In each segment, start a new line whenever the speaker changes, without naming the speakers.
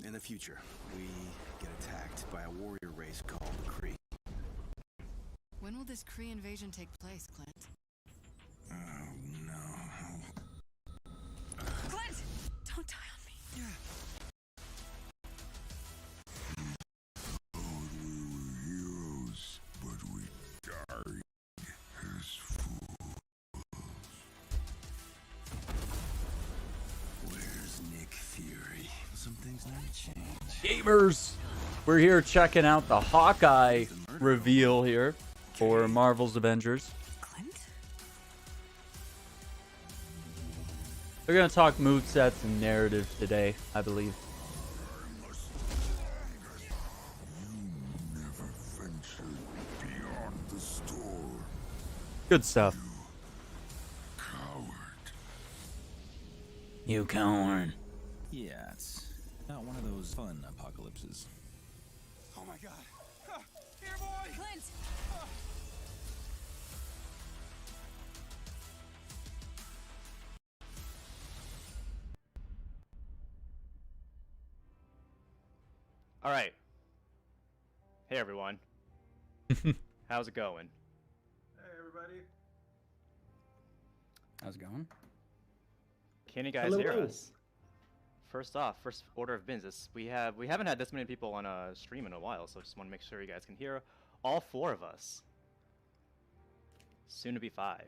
In the future, we get attacked by a warrior race called the Kree.
When will this Kree invasion take place, Clint?
Oh, no.
Clint! Don't die on me. Yeah.
Oh, we were heroes, but we died as fools.
Where's Nick Fury? Some things need to change.
Gamers, we're here checking out the Hawkeye reveal here for Marvel's Avengers.
Clint?
They're gonna talk movesets and narrative today, I believe.
You never ventured beyond the storm,
Good stuff.
coward.
You coward.
Yeah, it's not one of those fun apocalypses.
Oh my god. Here, boy!
Clint!
All right. Hey, everyone. How's it going?
Hey, everybody.
How's it going?
Can you guys hear us? First off, first order of business, we haven't had this many people on a stream in a while, so just want to make sure you guys can hear all four of us. Soon to be 5.
I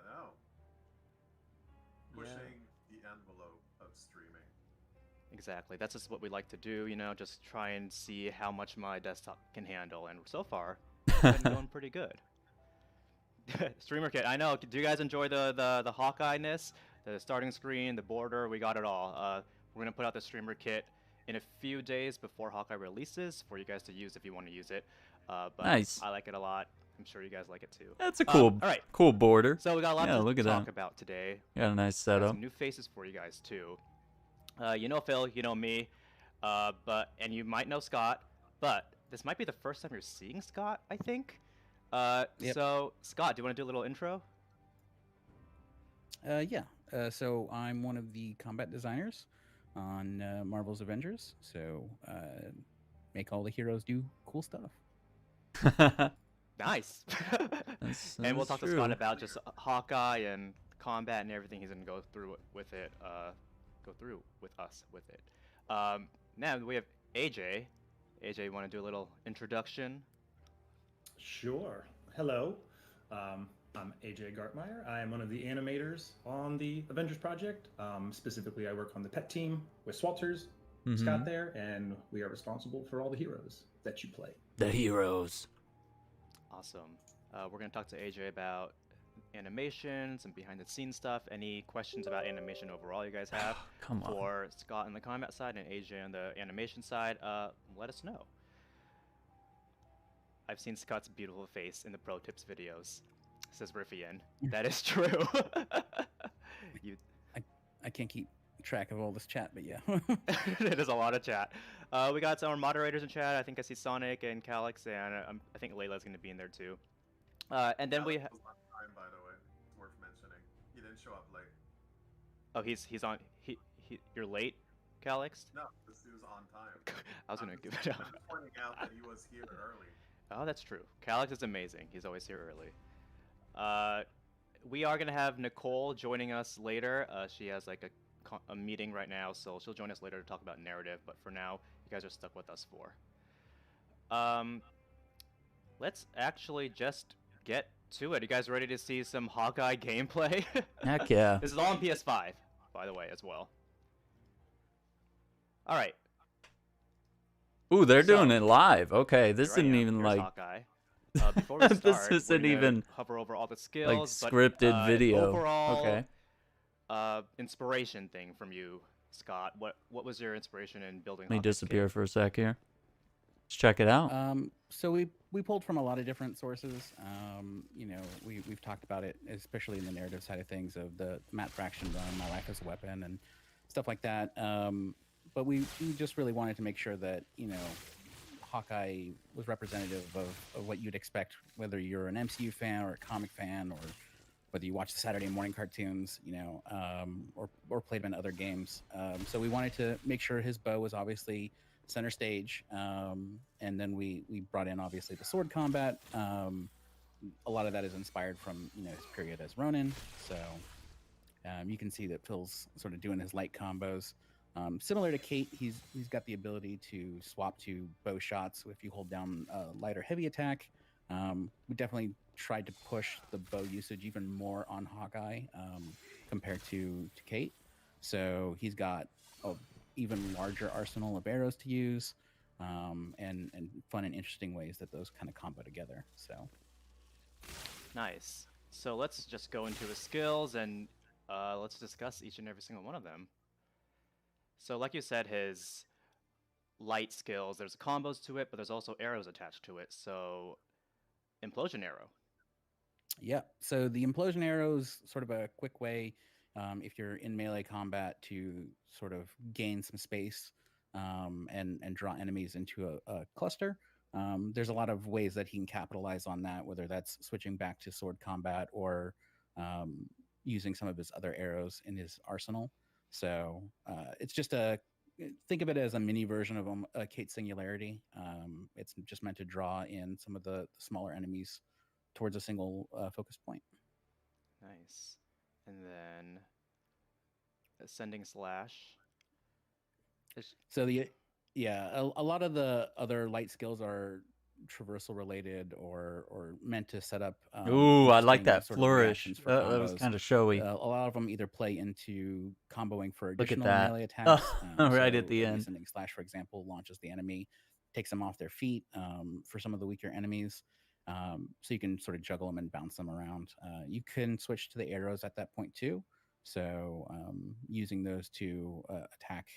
know. Pushing the envelope of streaming.
Exactly. That's just what we like to do, you know, just try and see how much my desktop can handle, and so far, it's been going pretty good. Streamer kit, I know. Do you guys enjoy the Hawkeye-ness? The starting screen, the border, we got it all. We're gonna put out the streamer kit in a few days before Hawkeye releases for you guys to use if you want to use it. But
Nice.
I like it a lot. I'm sure you guys like it too.
That's a cool,
all right.
cool border.
So we got a lot
look
to
at
talk
that.
about today.
Got a nice
Got
setup.
some new faces for you guys too. You know Phil, you know me, and you might know Scott, but this might be the first time you're seeing Scott, I think.
Yep.
So Scott, do you want to do a little intro?
Yeah. So I'm one of the combat designers on Marvel's Avengers. So make all the heroes do cool stuff.
Nice. And we'll talk to Scott about just Hawkeye and combat and everything he's gonna go through with it. Go through with us with it. Now we have AJ. AJ, you want to do a little introduction?
Sure. Hello. I'm AJ Gartmeyer. I am one of the animators on the Avengers project. Specifically, I work on the pet team with Swalters, Scott there, and we are responsible for all the heroes that you play.
The heroes.
Awesome. We're gonna talk to AJ about animations and behind the scenes stuff. Any questions about animation overall you guys have
Come on.
for Scott on the combat side and AJ on the animation side, let us know. I've seen Scott's beautiful face in the pro tips videos, says Riffian. That is true.
I can't keep track of all this chat, but yeah.
It is a lot of chat. We got some moderators in chat. I think I see Sonic and Calyx, and I think Layla's going to be in there too. And then we
Alex was on time, by the way. Worth mentioning. He didn't show up late.
oh, he's on. You're late, Calyx.
No, this dude was on time.
I was gonna give it up.
I'm pointing out that he was here early.
Oh, that's true. Calyx is amazing. He's always here early. We are gonna have Nicole joining us later. She has like a meeting right now, so she'll join us later to talk about narrative. But for now, you guys are stuck with us for. Let's actually just get to it. You guys ready to see some Hawkeye gameplay?
Heck yeah.
This is all on PS5, by the way, as well. All right.
Ooh, they're
So-
doing it live. Okay, this
Here I
isn't
am.
even
Here's
like
Hawkeye. Before we
This
start, we're
isn't
gonna
even,
hover over all the skills, but,
scripted video.
Overall,
Okay.
Inspiration thing from you, Scott. What was your inspiration in building?
Let me
Hawkeye's
disappear
kit?
for a sec here. Let's check it out.
So we pulled from a lot of different sources. You know, we've talked about it, especially in the narrative side of things, of the Matt Fraction run, My Life as a Weapon, and stuff like that. But we just really wanted to make sure that, you know, Hawkeye was representative of what you'd expect, whether you're an MCU fan or a comic fan or whether you watch the Saturday morning cartoons, or played him in other games. So we wanted to make sure his bow was obviously center stage, and then we brought in obviously the sword combat. A lot of that is inspired from his period as Ronin. So you can see that Phil's sort of doing his light combos. Similar to Kate, he's got the ability to swap to bow shots if you hold down light or heavy attack. We definitely tried to push the bow usage even more on Hawkeye compared to Kate. So he's got a even larger arsenal of arrows to use, and fun and interesting ways that those kind of combo together. So
Nice. So let's just go into his skills and let's discuss each and every single one of them. So like you said, his light skills, there's combos to it, but there's also arrows attached to it. So implosion arrow.
yeah, so the implosion arrow is sort of a quick way, if you're in melee combat, to sort of gain some space and draw enemies into a cluster. There's a lot of ways that he can capitalize on that, whether that's switching back to sword combat or using some of his other arrows in his arsenal. So it's just think of it as a mini version of Kate Singularity. It's just meant to draw in some of the smaller enemies towards a single focus point.
Nice. And then ascending slash.
So a lot of the other light skills are traversal related or meant to set up.
Ooh, I like
interesting
that
sort of
flourish.
reactions for
That was
combos.
kind of showy.
A lot of them either play into comboing for
Look at
additional
that.
melee attacks.
Right at the end.
Ascending slash, for example, launches the enemy, takes them off their feet for some of the weaker enemies. So you can sort of juggle them and bounce them around. You can switch to the arrows at that point too. So using those to attack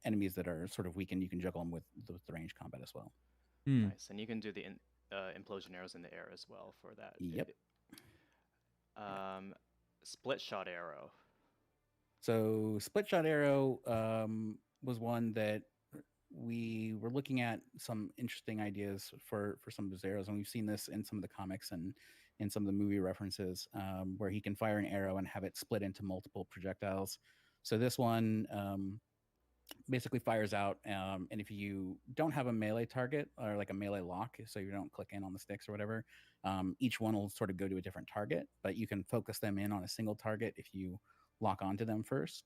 enemies that are sort of weakened, you can juggle them with the range combat as well.
Nice. And you can do the implosion arrows in the air as well for that.
Yep.
Split shot arrow.
So split shot arrow was one that we were looking at some interesting ideas for some of his arrows, and we've seen this in some of the comics and in some of the movie references, where he can fire an arrow and have it split into multiple projectiles. So this one basically fires out, and if you don't have a melee target or like a melee lock, so you don't click in on the sticks or whatever, each one will sort of go to a different target, but you can focus them in on a single target if you lock onto them first.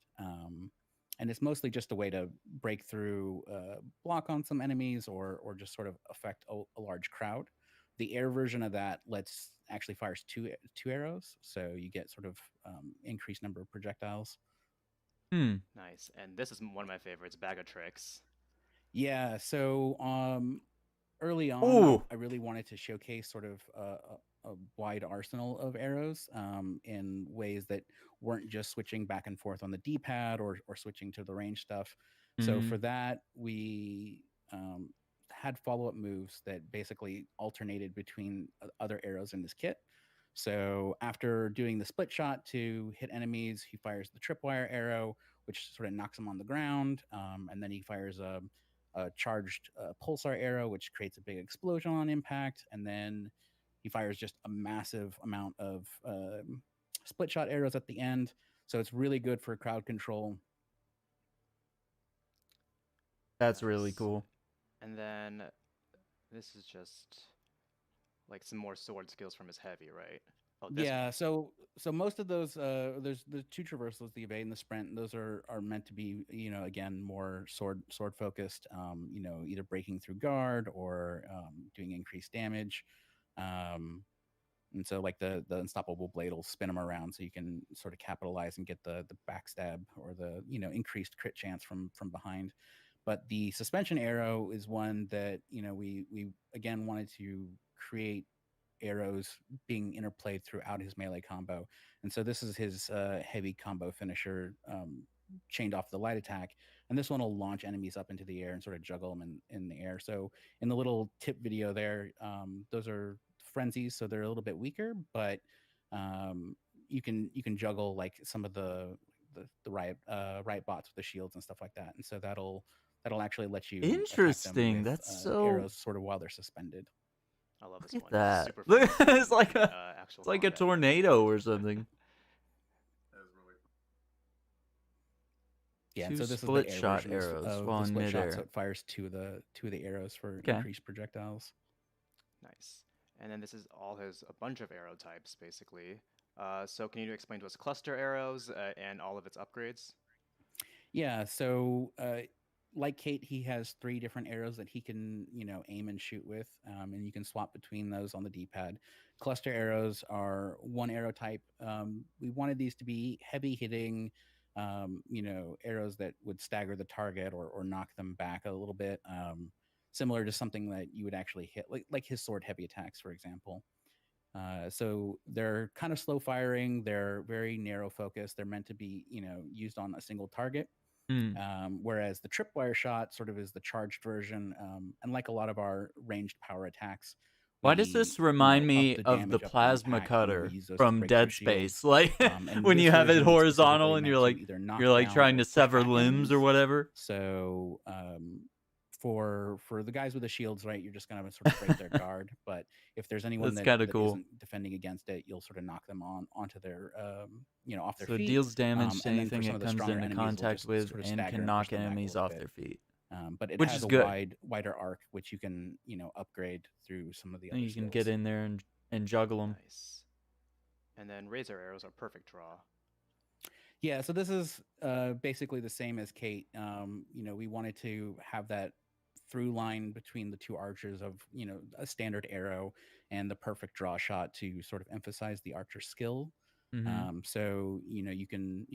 And it's mostly just a way to break through, block on some enemies, or just sort of affect a large crowd. The air version of that actually fires two arrows, so you get sort of increased number of projectiles.
Nice. And this is one of my favorites, bag of tricks.
Yeah. So early on,
Ooh.
I really wanted to showcase sort of a wide arsenal of arrows in ways that weren't just switching back and forth on the D-pad or switching to the range stuff. So for that, we had follow-up moves that basically alternated between other arrows in this kit. So after doing the split shot to hit enemies, he fires the tripwire arrow, which sort of knocks them on the ground, and then he fires a charged pulsar arrow, which creates a big explosion on impact, and then he fires just a massive amount of split shot arrows at the end. So it's really good for crowd control.
That's really cool.
And then this is just like some more sword skills from his heavy, right? Oh, this
Yeah, so most of those, there's the two traversals, the evade and the sprint. And those are meant to be, again, more sword focused. Either breaking through guard or doing increased damage. And so like the unstoppable blade will spin them around, so you can sort of capitalize and get the backstab or the increased crit chance from behind. But the suspension arrow is one that we again wanted to create arrows being interplayed throughout his melee combo. And so this is his heavy combo finisher, chained off the light attack, and this one will launch enemies up into the air and sort of juggle them in the air. So in the little tip video there, those are frenzies, so they're a little bit weaker, but you can juggle like some of the riot bots with the shields and stuff like that, and so that'll actually let you attack them
Interesting.
with,
That's so
arrows sort of while they're suspended.
I love this
Look
one.
at that.
Super
Look,
fancy,
it's like a
actual
it's like a
combat.
tornado or something.
That is really
Yeah, and
Two
so this is
split
the air
shot
version
arrows
of
while
the
in
split shot,
midair.
so it fires two of the arrows for
Okay.
increased projectiles.
Nice. And then this is all a bunch of arrow types, basically. So can you explain to us cluster arrows and all of its upgrades?
Yeah, so like Kate, he has 3 different arrows that he can, aim and shoot with, and you can swap between those on the D-pad. Cluster arrows are one arrow type. We wanted these to be heavy hitting, arrows that would stagger the target or knock them back a little bit, similar to something that you would actually hit, like his sword heavy attacks, for example. So they're kind of slow firing. They're very narrow focus. They're meant to be, used on a single target.
Hmm.
Whereas the tripwire shot sort of is the charged version. And like a lot of our ranged power attacks,
Why does this remind
up
me
the
of the
damage, up the
plasma
impact,
cutter
use those to
from
break through
Dead
shields.
Space? Like
And
when
this
you have it
version is
horizontal
specifically
and
meant to either knock
you're like
down
trying
or
to
push
sever
back
limbs or
enemies.
whatever.
So for the guys with the shields, right, you're just gonna sort of break their guard. But if there's anyone
That's
that,
kinda
that
cool.
isn't defending against it, you'll sort of knock them onto their off their
So it
feet.
deals damage to
And then for
anything
some
it
of the
comes
stronger
into
enemies, it'll
contact
just
with
sort of
and
stagger
can
and
knock
push them back a
enemies
little
off
bit.
their feet.
But it
Which
has
is
a
good.
wider arc, which you can upgrade through some of the
And
other
you can
skills.
get in there and juggle them.
Nice. And then razor arrows are perfect draw.
Yeah, so this is basically the same as Kate. We wanted to have that through line between the 2 archers of, a standard arrow and the perfect draw shot to sort of emphasize the archer skill.
Mhm.
So, you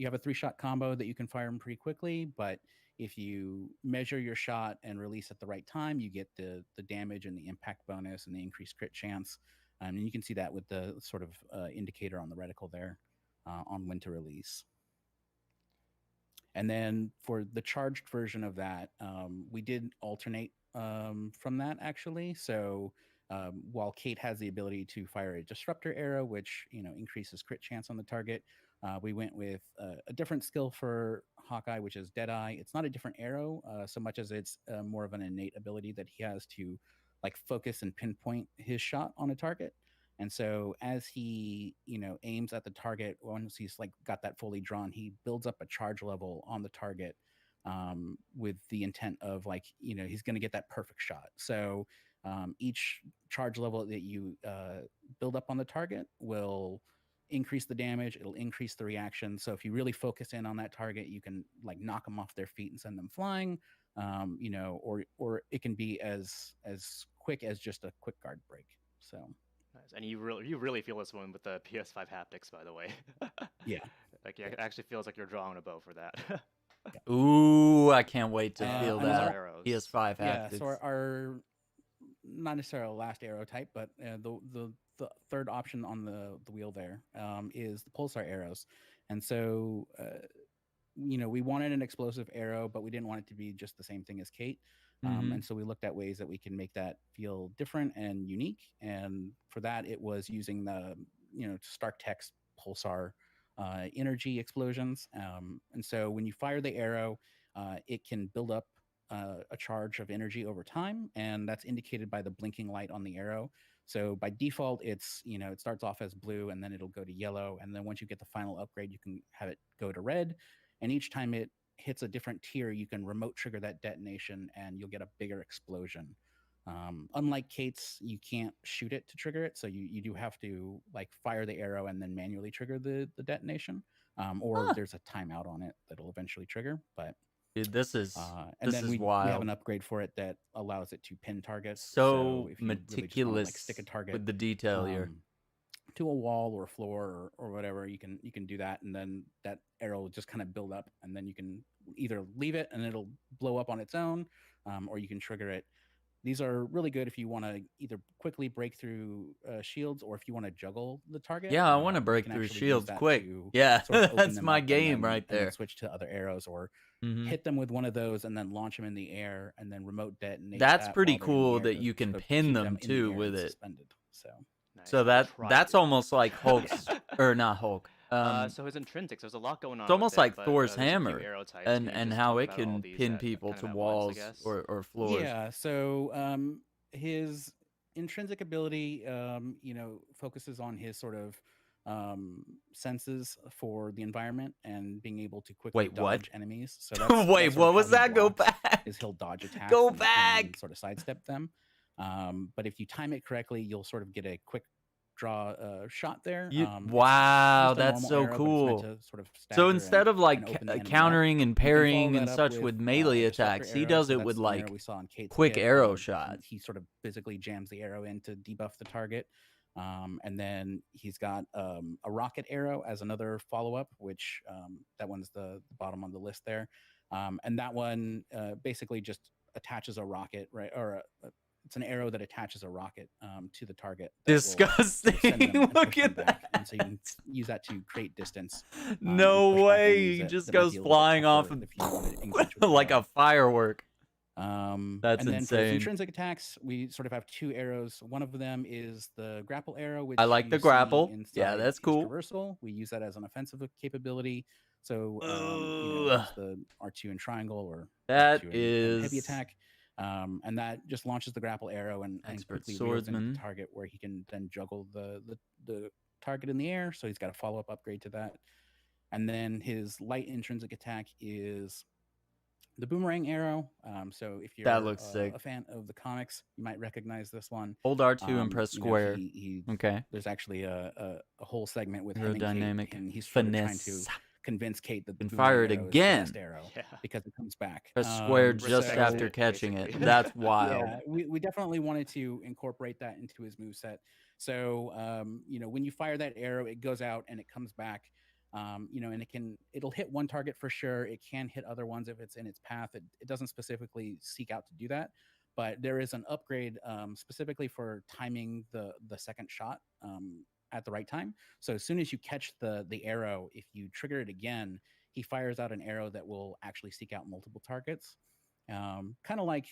have a 3-shot combo that you can fire them pretty quickly, but if you measure your shot and release at the right time, you get the damage and the impact bonus and the increased crit chance. And you can see that with the sort of indicator on the reticle there on when to release. And then for the charged version of that, we did alternate from that actually. So while Kate has the ability to fire a disruptor arrow, which increases crit chance on the target, we went with a different skill for Hawkeye, which is Deadeye. It's not a different arrow so much as it's more of an innate ability that he has to like focus and pinpoint his shot on a target. And so as he, aims at the target, once he's like got that fully drawn, he builds up a charge level on the target with the intent of like, he's going to get that perfect shot. So each charge level that you build up on the target will increase the damage. It'll increase the reaction. So if you really focus in on that target, you can like knock them off their feet and send them flying, or it can be as quick as just a quick guard break. So.
Nice. And you really feel this one with the PS5 haptics, by the way.
Yeah.
Like it actually feels like you're drawing a bow for that.
Ooh, I can't wait to feel
and
that.
arrows.
PS5
Yeah,
haptics.
so our not necessarily last arrow type, but the third option on the wheel there is the pulsar arrows. And so we wanted an explosive arrow, but we didn't want it to be just the same thing as Kate.
Mhm.
And so we looked at ways that we can make that feel different and unique. And for that, it was using the Stark Text pulsar energy explosions. And so when you fire the arrow, it can build up a charge of energy over time, and that's indicated by the blinking light on the arrow. So by default, it's it starts off as blue, and then it'll go to yellow, and then once you get the final upgrade, you can have it go to red. And each time it hits a different tier, you can remote trigger that detonation, and you'll get a bigger explosion. Unlike Kate's, you can't shoot it to trigger it, so you do have to like fire the arrow and then manually trigger the detonation, or there's a timeout on it that'll eventually trigger. But
Dude, this is
and
this
then
is
we have
wild.
an upgrade for it that allows it to pin targets.
So
if you really just wanna,
meticulous
like, stick a target
with the detail here.
to a wall or floor or whatever, you can do that, and then that arrow will just kind of build up, and then you can either leave it and it'll blow up on its own, or you can trigger it. These are really good if you want to either quickly break through shields, or if you want to juggle the target.
Yeah, I want to
you
break
can
through
actually use
shields
that
quick.
to
Yeah,
sort of open
that's
them
my
up
game
and then,
right
and then
there.
switch to other arrows, or
Mhm.
hit them with one of those and then launch them in the air and then remote detonate.
That's
that
pretty
while they're in the
cool
air
that
to
you can
sort of
pin
keep
them
in the
too
air
with
and
it.
suspended. So
Nice.
So
I tried
that's
to.
almost like Hulk's or not Hulk.
So his intrinsics, there's a lot going on.
It's almost
with it,
like
but,
Thor's
there's a few
hammer,
arrow types.
and
Can you just
how
talk
it
about all
can
these
pin
at
people
kind
to
of at once, I
walls
guess?
or floors.
yeah, so his intrinsic ability, focuses on his sort of senses for the environment and being able to quickly
Wait, what?
dodge enemies. So that's
Wait,
sort
what
of
was
how he
that? Go
blocks,
back.
is he'll dodge attacks
Go
and
back.
sort of sidestep them. But if you time it correctly, you'll sort of get a quick draw shot there. It's
Wow,
just a
that's
normal
so
arrow, but it's meant
cool.
to sort of
So
stagger
instead of
and
like
open the enemy up.
countering and
You can follow
parrying
that
and
up
such with melee
disruptor
attacks, he
arrow.
does
So
it
that's
with
the arrow
like
we saw in Kate's
quick
kit,
arrow
and
shots.
he sort of physically jams the arrow in to debuff the target. And then he's got a rocket arrow as another follow-up, which that one's the bottom on the list there. And that one basically just attaches a rocket, right? Or it's an arrow that attaches a rocket to the target. That will sort of send them
Disgusting.
and
Look
push them
at
back.
that.
And so you can use that to create distance.
No
and push back
way.
enemies
He
that-
just
that might
goes
be a little bit
flying off
tougher
and
if you want to engage with
like
the
a firework.
and
That's
then for his
insane.
intrinsic attacks, we sort of have two arrows. One of them is the grapple arrow, which
I like
you
the
see
grapple. Yeah,
inside
that's
his
cool.
traversal. We use that as an offensive capability. So
Ooh.
it's the R2 and triangle, or
That
R2 and heavy
is
attack. And that just launches the grapple arrow and
expert
quickly wheels into
swordsman.
the target, where he can then juggle the target in the air. So he's got a follow-up upgrade to that. And then his light intrinsic attack is the boomerang arrow. So if you're
That looks sick.
a fan of the comics, you might recognize this one.
Hold R2 and press
You know,
square.
he
Okay.
there's actually a whole segment with him and Kate,
Aerodynamic
and he's sort of trying to
finesse.
convince Kate that the
And fire
boomerang
it
arrow is the
again.
best arrow
Yeah.
because it comes back.
Press square
So-
just
Respects
after
it,
catching it.
basically.
That's wild.
yeah, we definitely wanted to incorporate that into his moveset. So, when you fire that arrow, it goes out and it comes back. And it'll hit one target for sure. It can hit other ones if it's in its path. It doesn't specifically seek out to do that, but there is an upgrade specifically for timing the second shot at the right time. So as soon as you catch the arrow, if you trigger it again, he fires out an arrow that will actually seek out multiple targets. Kind of like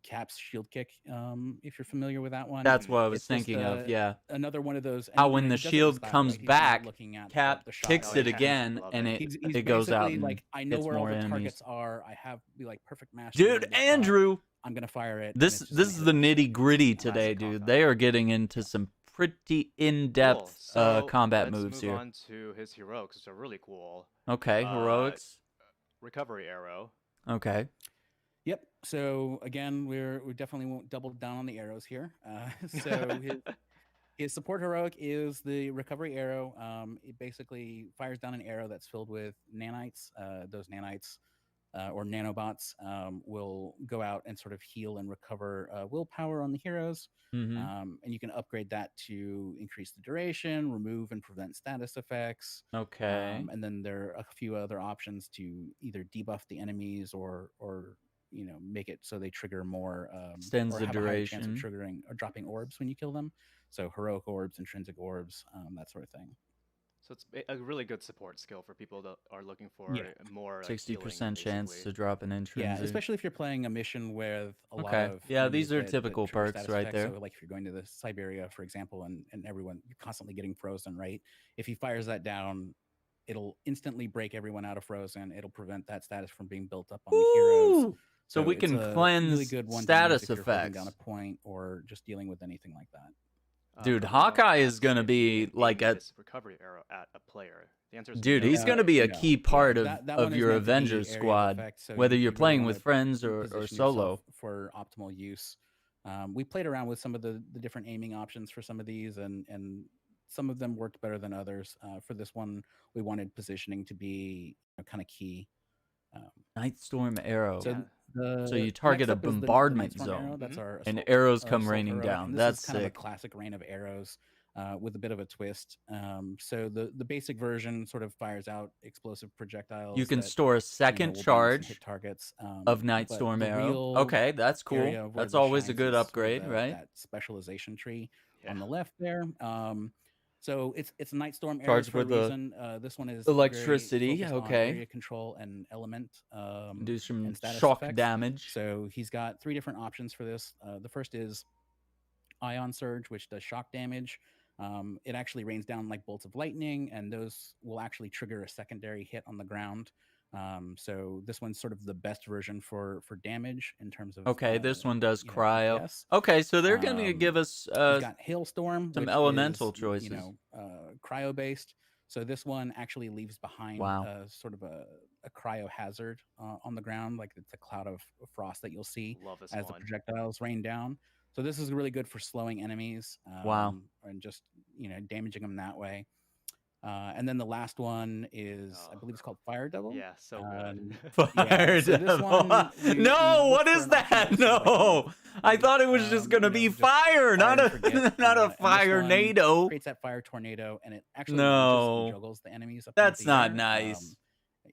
Cap's shield kick, if you're familiar with that one.
That's what I was
It's just,
thinking of. Yeah.
Another one of those.
How
and,
when
he
the
does it in
shield
style,
comes
right? He's not
back,
looking at
Cap
the shot
kicks
Oh,
it
yeah.
again,
Love
and
it.
it
He's
it goes out
basically
and
like, I know
hits
where all
more
the
enemies.
targets are. I have like perfect mastery.
Dude,
of this shot.
Andrew,
I'm gonna fire it. and
this
it's just
this
gonna
is the
hit.
nitty gritty
Classic
today, dude.
combat.
They are getting into some pretty in-depth
Cool. So
combat
let's
moves
move
here.
on to his heroics, which are really cool.
Okay, heroics.
Recovery arrow.
Okay.
Yep. So again, we definitely won't double down on the arrows here. So his support heroic is the recovery arrow. It basically fires down an arrow that's filled with nanites. Those nanites or nanobots will go out and sort of heal and recover willpower on the heroes.
Mm-hmm.
And you can upgrade that to increase the duration, remove and prevent status effects.
Okay.
And then there are a few other options to either debuff the enemies or make it so they trigger more.
Extends
or
the
have a higher chance of
duration.
triggering or dropping orbs when you kill them. So heroic orbs, intrinsic orbs, that sort of thing.
So it's a really good support skill for people that are looking for
Yeah.
more.
60% chance to
basically.
drop an intrinsic.
Yeah, especially if you're playing a mission with a lot
Okay.
of
Yeah, these
enemies
are typical
trigger
perks
status
right
effects.
there.
So like if you're going to the Siberia, for example, and everyone you're constantly getting frozen, right? If he fires that down, it'll instantly break everyone out of frozen. It'll prevent that status from being built up on the heroes.
Ooh! So we
it's
can
a
cleanse
really good one to use
status
if you're holding down
effects.
a point or just dealing with anything like that.
Dude,
Let me know
Hawkeye
in the
is gonna
comments if
be
you can
like
aim
a-
this recovery arrow at a player. The answer is
Dude,
no.
he's going to be a
No.
key part
Yeah,
of,
that one is
your
meant to be
Avengers
area of
squad,
effect, so
whether
you
you're
really
playing
wanna
with friends or
position
solo.
yourself for optimal use. We played around with some of the different aiming options for some of these, and some of them worked better than others. For this one, we wanted positioning to be kind of key.
Nightstorm arrow.
So
Yeah.
So you
next
target a
up is the
bombardment
Nightstorm
zone,
arrow. That's
Mhm.
our
and
assault-
arrows
our
come
assault
raining
heroic,
down.
and this
That's
is kind of a
sick.
classic rain of arrows with a bit of a twist. So the basic version sort of fires out explosive projectiles.
You can
that,
store a
will
second
bounce and
charge
hit targets
of
but
Nightstorm
the
arrow.
real
Okay, that's
area
cool.
where
That's
this
always a
shines
good
is sort of
upgrade, right?
that specialization tree on
Yeah.
the left there. So it's Nightstorm arrows
Charged
for a
with the
reason. This one is
electricity,
very focused on
okay.
area control and element.
Do some
and status
shock
effects.
damage.
So he's got 3 different options for this. The first is Ion Surge, which does shock damage. It actually rains down like bolts of lightning, and those will actually trigger a secondary hit on the ground. So this one's sort of the best version for damage in terms of.
Okay, this one does
you know,
cryo.
DPS.
Okay, so they're gonna give us
You've got Hailstorm,
some
which
elemental
is,
choices.
you know, cryo based. So this one actually leaves behind
Wow.
sort of a cryo hazard on the ground, like it's a cloud of frost that you'll see
Love this
as the
one.
projectiles rain down. So this is really good for slowing enemies.
Wow.
And just, you know, damaging them that way. And then the last one is, I believe it's called Fire Devil.
Yeah, so good.
Fire
so this one,
no, what is that? No, I thought it was just gonna be fire, not a not a fire tornado.
Creates that fire tornado, and it actually
no
juggles the enemies. Up
that's
into the
not
air.
nice.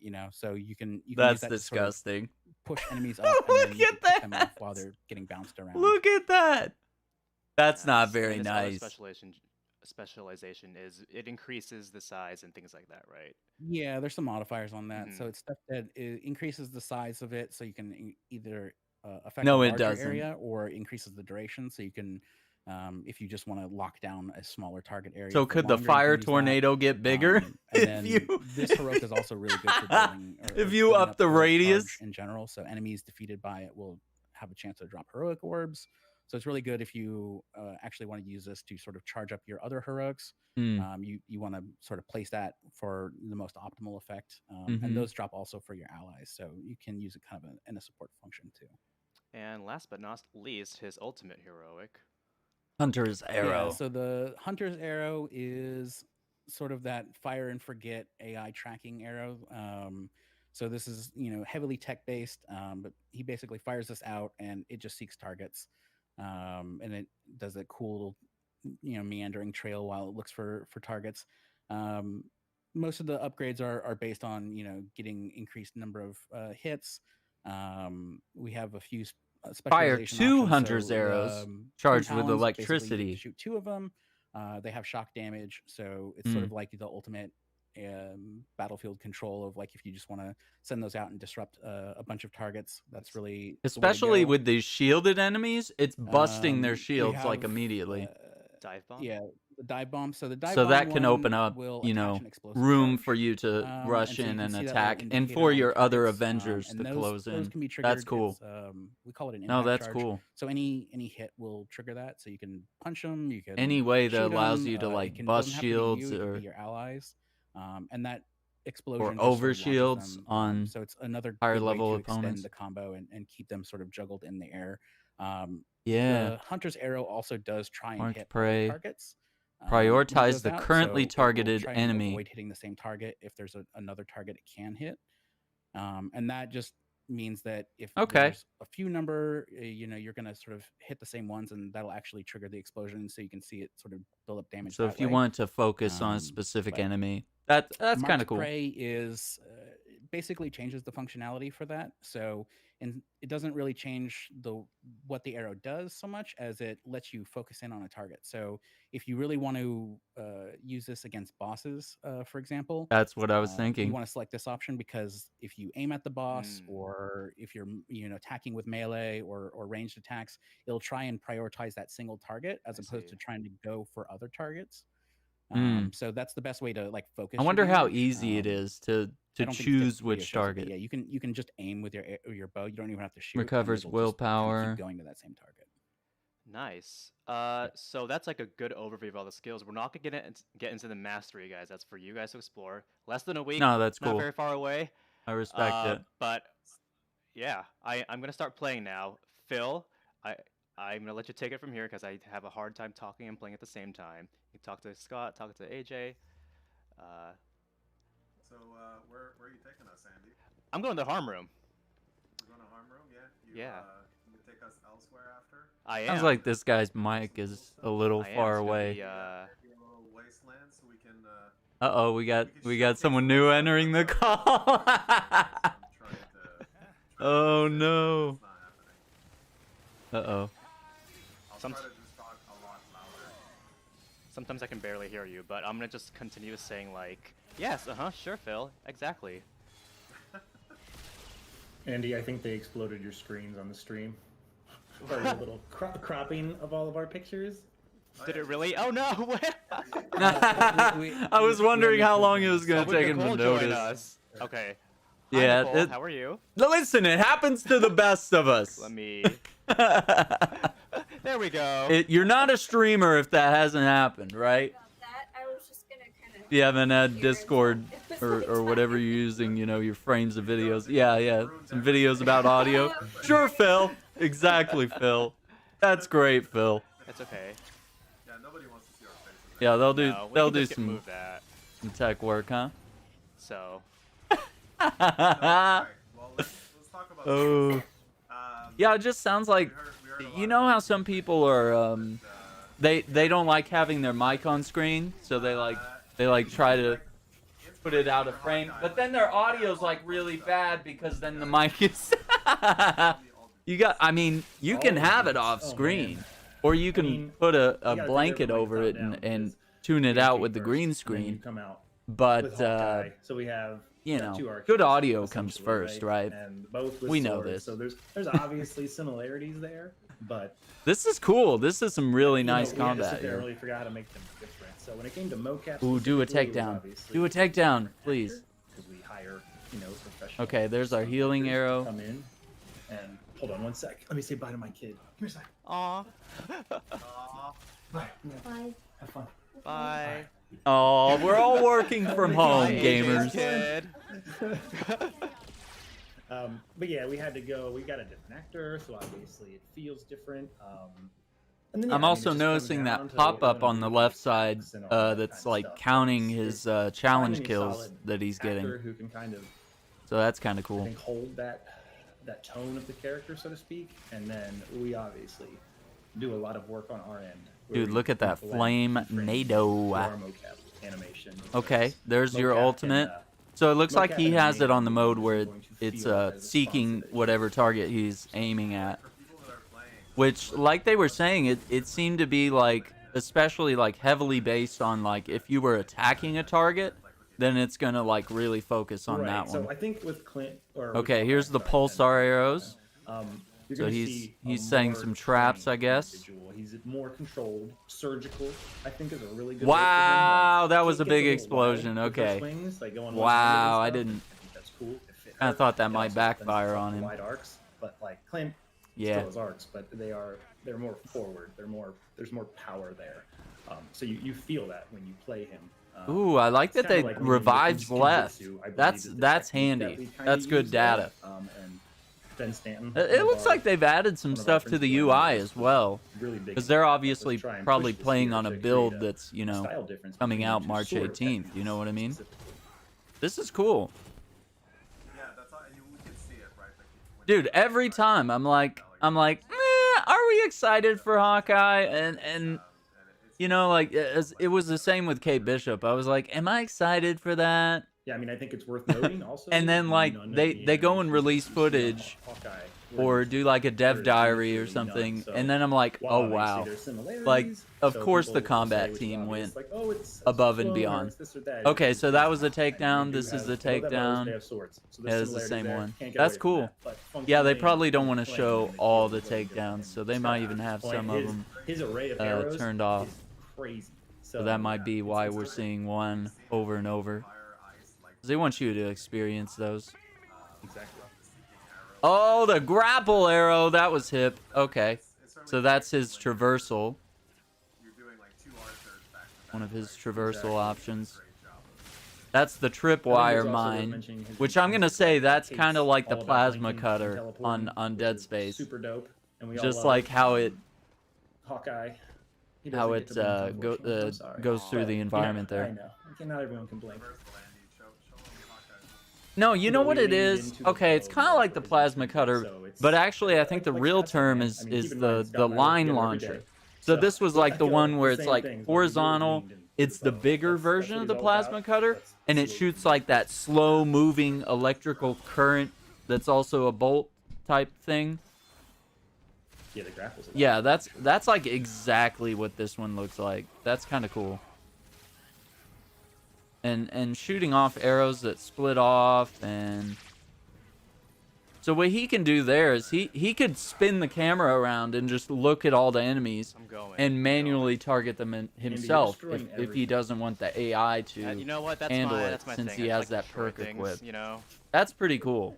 You know, so you can
That's
use that
disgusting.
To sort of push enemies up. And
Look
then you
at
can pick them
that.
off while they're getting bounced around.
Look at that. That's
Yes,
not very
and its other
nice.
specialization is it increases the size and things like that, right?
Yeah, there's some modifiers on that. So
Mhm.
it's stuff that increases the size of it, so you can either affect
No,
a
it
larger
doesn't.
area, or increases the duration, so you can, if you just want to lock down a smaller target area.
So
for
could the
longer, you
fire
can use that.
tornado get bigger
And
if
then
you
this heroic is also really good for building.
if you up the radius
in general, so enemies defeated by it will have a chance to drop heroic orbs. So it's really good if you actually want to use this to sort of charge up your other heroics. You want to sort of place that for the most optimal effect, and those drop also for your allies. So you can use it kind of in a support function too.
And last but not least, his ultimate heroic.
Hunter's arrow.
Yeah, so the Hunter's arrow is sort of that fire and forget AI tracking arrow. So this is, you know, heavily tech based, but he basically fires this out and it just seeks targets, and it does a cool, you know, meandering trail while it looks for targets. Most of the upgrades are based on, you know, getting increased number of hits. We have a few
Fire
specialization
2
options.
hunter's
So,
arrows
Twin
charged with
Talons, basically you get to
electricity.
shoot 2 of them. They have shock damage, so it's sort of like the ultimate battlefield control of, like, if you just want to send those out and disrupt a bunch of targets. That's really the way to
Especially
go.
with these shielded enemies, it's busting their
We
shields like
have,
immediately.
Dive bomb?
Yeah, the dive bomb. So the dive
So
bomb
that can
one
open up,
will
you
attach
know,
an explosive
room
charge.
for you to rush
so you
in
can
and
see that little
attack, and
indicator
for
on the
your other
targets,
Avengers
and
to close
those
in.
can be triggered.
That's cool.
It's, we call it an
No,
impact
that's
charge.
cool.
So any hit will trigger that. So you can punch them. You can
Any way that
shoot
allows
'em,
you to
it
like
can-
bust
doesn't have to be
shields
you, it can
or
be your allies, and that explosion
or
just sort of
over
launches
shields
them,
on
so it's another
higher
good way
level
to extend
opponents.
the combo and keep them sort of juggled in the air.
Yeah.
The Hunter's arrow also does try and
Marked
hit
prey.
other targets. when it
Prioritize
goes
the
out,
currently
so it will
targeted
try and
enemy.
avoid hitting the same target if there's another target it can hit, and that just means that if
Okay.
there's a few number, you know, you're going to sort of hit the same ones, and that'll actually trigger the explosion, so you can see it sort of build up damage.
So
that
if you
way.
want to focus on a specific
but
enemy, that's kind
Marked
of cool.
Prey is basically changes the functionality for that. So, and it doesn't really change what the arrow does so much as it lets you focus in on a target. So if you really want to use this against bosses, for example,
That's what I was
you
thinking.
want to select this option, because if you aim at the boss, or if you're, you know, attacking with melee or ranged attacks, it'll try and prioritize that single target as opposed to trying to go for other targets. So that's the best way to like focus.
I
your
wonder how
damage.
easy it is to
I don't think it's
choose
typically
which
associated, but
target.
yeah, you can just aim with your bow. You don't even have to shoot. and
Recovers
it'll just kind of
willpower.
keep going to that same target.
Nice. So that's like a good overview of all the skills. We're not gonna get into the mastery, guys. That's for you guys to explore. Less than a week.
No, that's
not
cool.
very far away.
I respect it.
But yeah, I'm gonna start playing now. Phil, I'm gonna let you take it from here because I have a hard time talking and playing at the same time. You talk to Scott, talk to AJ.
So where are you taking us, Andy?
I'm going to the harm room.
We're going to harm room, yeah.
Yeah.
You take us elsewhere after.
I am.
Sounds like this guy's mic is a little
I am.
far
It's gonna
away.
be,
Maybe a little wasteland, so we can.
Uh-oh, we got someone new entering the call.
I'm trying
Oh
to
no.
it's not happening.
Uh-oh.
I'll
Some-
try to just talk a lot louder.
Sometimes I can barely hear you, but I'm gonna just continue saying like, yes, sure, Phil, exactly.
Andy, I think they exploded your screens on the stream. Or a little cropping of all of our pictures.
Did it really? Oh no!
I was wondering how long it was gonna
Oh,
take him to
Nicole joined
notice.
us. Okay.
Yeah,
Nicole, how are you?
listen, it happens to the best of us.
Let me. There we go.
You're not a streamer if that hasn't happened, right?
About that, I was just gonna kind of.
You haven't had Discord or whatever you're using, you know, your frames of videos. Yeah, some videos about audio. Sure, Phil. Exactly, Phil. That's great, Phil.
That's okay.
Yeah, nobody wants to see our faces.
Yeah, they'll do
No, we
they'll
can
do
just
some
move that.
tech work, huh?
So.
Alright, well, let's talk about
Oh. Yeah, it just sounds like,
we heard a lot
you know how some people are they don't like having their mic on screen, so they like try to put it out of frame, but then their audio's like really bad because then the mic is I mean, you can have it off screen, or you can put a blanket over it and tune it out with the green screen, but
so we have
you know,
two archetypes,
good audio comes
essentially,
first, right?
And both with
We know
swords,
this.
So there's obviously similarities there, but
This is cool. This is some really nice
we had to
combat
sit there and
here.
really forgot how to make them different. So when it came to mocap,
Ooh, do a
specifically, it was
takedown.
obviously
Do a takedown, please.
because we hire, professional.
Okay, there's our healing
actors to
arrow.
Come in and hold on one sec. Let me say bye to my kid. Come here, a sec.
Aw.
Bye.
Bye.
Have fun.
Bye.
Oh, we're all working from home,
Bye, AJ's
gamers.
kid.
But yeah, we had to go. We got a different actor, so obviously it feels different. And then, yeah,
I'm
I mean, it
also
just comes
noticing
down
that
to
pop-up
having
on the
a
left
good
side
focus and all that
that's
kind of
like
stuff.
counting
It's
his challenge
finding a
kills
solid
that he's
actor
getting.
who can kind of,
So that's kind of
I
cool.
think, hold that tone of the character, so to speak. And then we obviously do a lot of work on our end. where
Dude,
we
look at that
blend
flame
keyframes
nado.
to our mocap animation.
Okay, there's your
Mocap can,
ultimate. So it looks like
mocap
he has it
animation
on the mode
is
where
going to
it's
feel as
seeking
responsive as
whatever
you
target he's aiming at.
For people that are playing,
Which, like they were saying, it seemed to be like, especially like heavily based on like if you were attacking a target, then it's gonna like really focus on
right.
that
So
one.
I think with Clint. Or with
Okay, here's the
Hawkeye,
pulsar arrows.
you're
So
gonna
he's
see a
setting
more
some traps, I
trained
guess.
individual. He's more controlled, surgical. I think is a really good. word for him.
Wow,
Like,
that was
he
a
gets
big
little
explosion.
wide with her
Okay.
swings, like going
Wow, I
one-handed and
didn't.
stuff. I think that's cool. It fit
I
her.
thought that
It
might
also lends
backfire
itself
on
to
him.
Wide arcs, but like Clint
Yeah.
still has arcs, but they're more forward. There's more power there. So you feel that when you play him.
Ooh, I like
It's
that
kinda
they
like when you
revived
look
left.
into Jujutsu, I believe,
That's
is the
that's
technique that
handy.
we kinda
That's good
use there.
data.
And Ben Stanton.
It looks like they've added some
one of our
stuff to the
principal
UI
animators
as well,
really big
because they're
into that.
obviously
Let's try and
probably
push this
playing
here
on a
to
build
create
that's, you know,
style difference
coming
between
out
two
March
sword
18th. You know what I mean?
specifically.
This is cool.
yeah, that's all, and we can see it, right? Like, when
Dude,
you-
every time I'm like, are we excited for Hawkeye? And you know, like it was the same with Kate Bishop. I was like, am I excited for that?
Yeah, I mean, I think it's worth noting also.
And then, like,
none of
they
the
go and
animations
release
that you see on
footage
Hawkeye were
or
used
do like a dev
for
diary or
usually
something,
none, so
and then I'm like,
while
oh
obviously
wow.
there's similarities,
Like, of
so
course the
people will
combat
say, which is
team
obvious,
went
like, oh, it's
above and
clone or
beyond.
it's this or that.
Okay,
It's
so
just
that was a
and we
takedown.
do
This is
have-
the
although that knows
takedown.
they have swords, so
Yeah,
there's
it's the
similarities
same
there.
one.
Can't get
That's
away from
cool.
that, but
Yeah, they
functionally,
probably don't
when
want to
you're
show
playing it, it
all
feels
the
way different.
takedowns, so they might even have some of them
His array of arrows
turned off.
is crazy.
So that might be why we're seeing one over and over. 'Cause they want you to experience those.
Exactly.
Oh, the grapple arrow. That was hip. Okay. So that's his traversal.
You're doing like two archers back to back,
One of his
right?
traversal
Exactly.
options.
Great job.
That's the
I think
tripwire
it's also worth
mine,
mentioning his
which I'm gonna
mechanics,
say that's
Kate's
kind of like the
all about
plasma
linking and
cutter
teleporting,
on
which
Dead
is
Space.
Super dope. And we all
Just
love
like how it
Hawkeye. He
how
doesn't
it
get to blink, unfortunately. I'm sorry.
goes through
But,
the
yeah,
environment
I
there.
know. Okay, not everyone can blink.
Versatile, Andy. Show them Hawkeye.
No, you know
But
what
we
it
leaned
is?
into the
Okay, it's
flow
kind of
more
like
for
the
his
plasma
movement,
cutter,
so it's-
but actually I think the
like
real
Cat's
term
Man.
is
I mean,
is
keep in mind,
the
Scott and I work
line
together every
launcher.
day.
So this was like
I
the
feel
one
like
where
the
it's
same
like
things, but we really
horizontal.
leaned into
It's the
both.
bigger
That's
version
what
of the
he's all
plasma
about.
cutter,
That's
and it
what
shoots
he's
like that slow moving electrical current that's also a bolt type thing.
Yeah, the grapples.
Yeah, that's like exactly what this one looks like. That's kind of cool. And shooting off arrows that split off and So what he can do there is he could spin the camera around and just look at all the enemies
I'm going.
and manually target them himself
destroying
if he doesn't want the AI to
You know what? That's
handle
my
it
that's my
since
thing.
he
I
has
just like
that
to destroy
perk
things,
equipped.
you know.
That's pretty cool.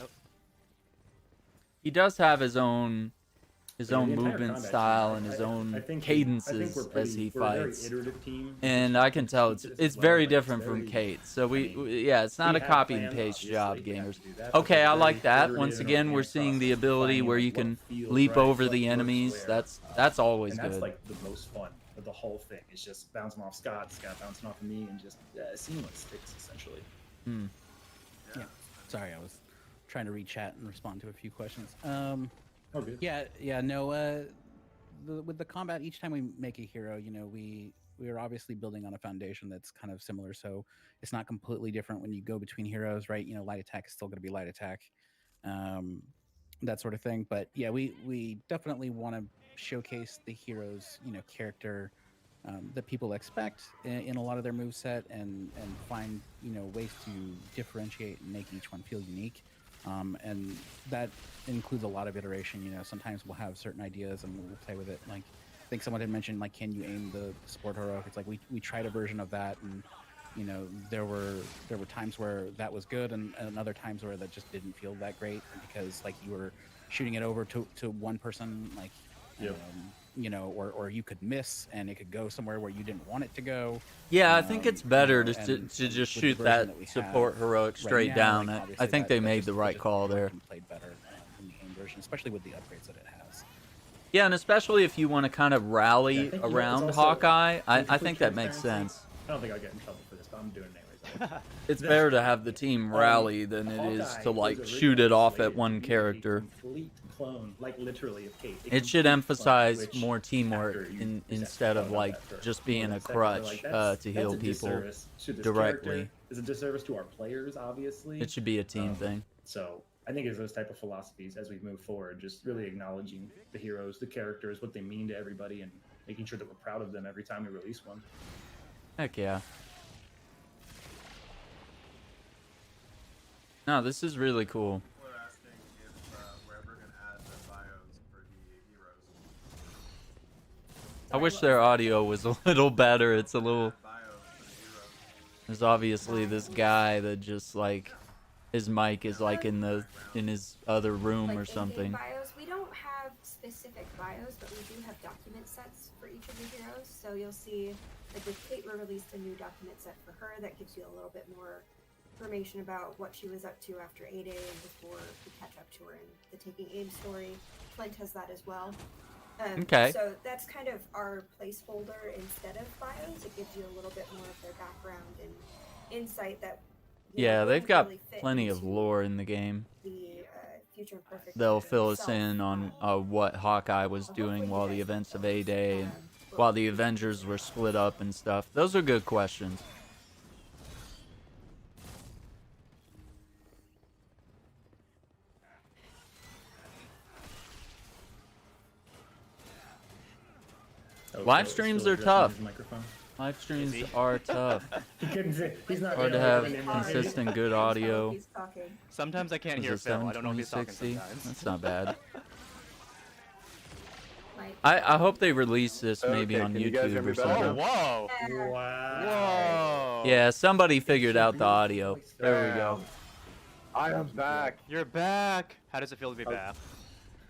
Oh.
He does have his own
The entire
movement
combat
style
team,
and his
I
own
think
cadences
we're
as he
we're a very
fights.
iterative team.
And I can tell it's
As well,
very
like,
different
it's
from
very-
Kate. So
I mean,
yeah, it's not
we
a
have
copy and
plans,
paste
obviously,
job,
we have
gamers.
to do that, but
Okay,
we're
I
very
like that.
iterative
Once
in our
again, we're
planning
seeing the
process,
ability
finding,
where
like,
you
what
can
feels
leap
right,
over
what
the
works
enemies.
where.
That's always
And that's
good.
like the most fun of the whole thing. It's just bouncing off Scott bouncing off of me, and just seamless fix essentially.
Yeah. Sorry, I was trying to read chat and respond to a few questions.
Oh, good.
Yeah, no. With the combat, each time we make a hero, you know, we are obviously building on a foundation that's kind of similar. So it's not completely different when you go between heroes, right? You know, light attack is still going to be light attack, that sort of thing. But yeah, we definitely want to showcase the heroes, you know, character that people expect in a lot of their moveset, and find, you know, ways to differentiate and make each one feel unique. And that includes a lot of iteration. You know, sometimes we'll have certain ideas and we'll play with it. Like, I think someone had mentioned, like, can you aim the support heroic? It's like we tried a version of that, and you know, there were times where that was good, and other times where that just didn't feel that great, because like you were shooting it over to one person, like,
Yep.
you know, or you could miss and it could go somewhere where you didn't want it to go.
Yeah, I think it's
You
better
know,
to
and
just
with the
shoot
version
that
we
support
have
heroic
right
straight
now,
down.
like,
I
obviously
think
that
they made the right call there.
and played better in the aim version, especially with the upgrades that it has.
Yeah, and especially if you want to kind of
Yeah, I
rally
think, you know, it's
around
also-
Hawkeye,
in
I
complete
think that makes
transparency,
sense.
I don't think I'll get in trouble for this, but I'm doing it anyways.
It's better to have the team rally than it is
Hawkeye
to
was
like shoot it
originally
off at
slated
one
to be a
character.
complete clone, like literally of Kate.
It should emphasize more teamwork
after you
instead of
found out
like
that first.
just being a
Second,
crutch
like, that's
to heal
a
people
disservice to this
directly.
character. It's a disservice to our players, obviously.
It should be a team thing.
So I think it's those type of philosophies as we move forward, just really acknowledging the heroes, the characters, what they mean to everybody, and making sure that we're proud of them every time we release one.
Heck yeah. No, this is really cool.
People are asking if we're ever going to add the bios for the heroes.
I wish their audio was a little better. It's a little.
Bios for the heroes.
There's obviously this guy that just like his mic is like in his other room
Like
or
in-game
something.
bios, we don't have specific bios, but we do have document sets for each of the heroes. So you'll see, like with Kate, we released a new document set for her that gives you a little bit more information about what she was up to after 8A and before we catch up to her in the Taking Aim story. Flint has that as well.
Okay.
So that's kind of our placeholder instead of bios. It gives you a little bit more of their background and insight that. You know,
Yeah, they've
wouldn't
got
really fit
plenty of
into
lore in the game.
The Future Perfect.
They'll
version
fill us
itself.
in on what Hawkeye was doing while the events of A-Day and while the Avengers were split up and stuff. Those are good questions. Live streams
still
are
addressing
tough.
his microphone.
Live streams
he?
are tough.
He couldn't say. He's not
Hard to
gonna
have
open him.
consistent good
Tell if
audio.
he's talking.
Sometimes I can't
Is
hear
it
Phil. I don't know if he's talking
72060?
sometimes.
That's not bad.
Like,
I hope they release this maybe
Okay,
on
can you guys hear
YouTube
me
or
better
something.
Oh, whoa!
Wow.
Whoa!
Yeah, somebody figured out the audio. There we go.
I am back.
You're back! How does it feel to be
Oh.
back?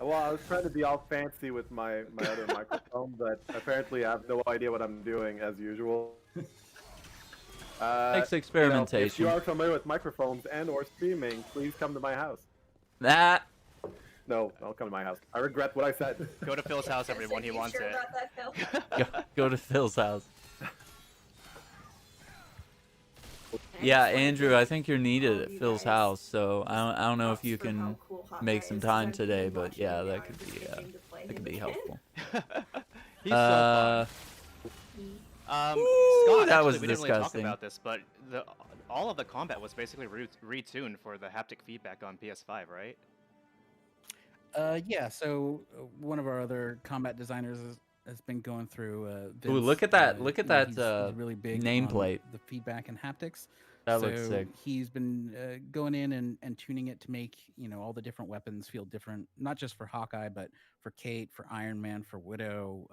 Well, I was trying to be all fancy with my other microphone, but apparently I have no idea what I'm doing as usual.
Takes
If
experimentation.
you are familiar with microphones and or streaming, please come to my house.
That
No, don't come to my house. I regret what I said.
Go to Phil's house, everyone. He
you
wants
sure
it.
about that, Phil?
go to Phil's house.
I
Yeah,
just wanted
Andrew,
to
I think you're needed
tell
at
you
Phil's
guys
house, so I don't know if
props
you
for how
can
cool Hawkeye
make some
is,
time
'cause I've
today,
been
but
watching
yeah,
him now
that
and
could
just
be
itching to play
that could
him
be
again.
helpful.
He's so fun.
Ooh,
Scott,
that
actually,
was
we didn't really talk
disgusting.
about this, but all of the combat was basically retuned for the haptic feedback on PS5, right?
Yeah, so one of our other combat designers has been going through.
Ooh,
Vince,
look at that!
you
Look at
know,
that
he's really big on
nameplate.
the feedback and haptics.
That
so
looks sick.
he's been going in and tuning it to make all the different weapons feel different, not just for Hawkeye, but for Kate, for Iron Man, for Widow,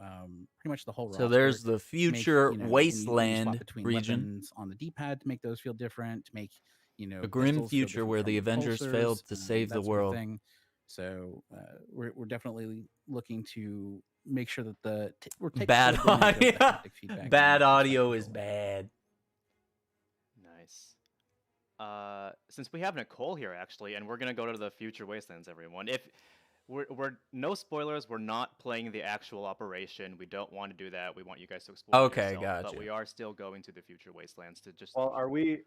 pretty much the whole roster.
So there's the
to make,
future
you can swap
wasteland
between
region.
weapons on the D-pad to make those feel different, to make
A grim
pistols feel
future
different
where
from
the Avengers
repulsors,
failed to save
that
the
sort of
world.
thing. So we're definitely looking to make sure that we're taking
Bad
full advantage of the
audio.
haptic feedback
Bad
and
audio
perspective
is
control.
bad.
Nice. Since we have Nicole here actually, and we're gonna go to the future wastelands, everyone. If we're no spoilers, we're not playing the actual operation. We don't want to do that. We want you guys to explore it
Okay,
yourself.
gotcha.
But we are still going to the future wastelands to just.
Well, are we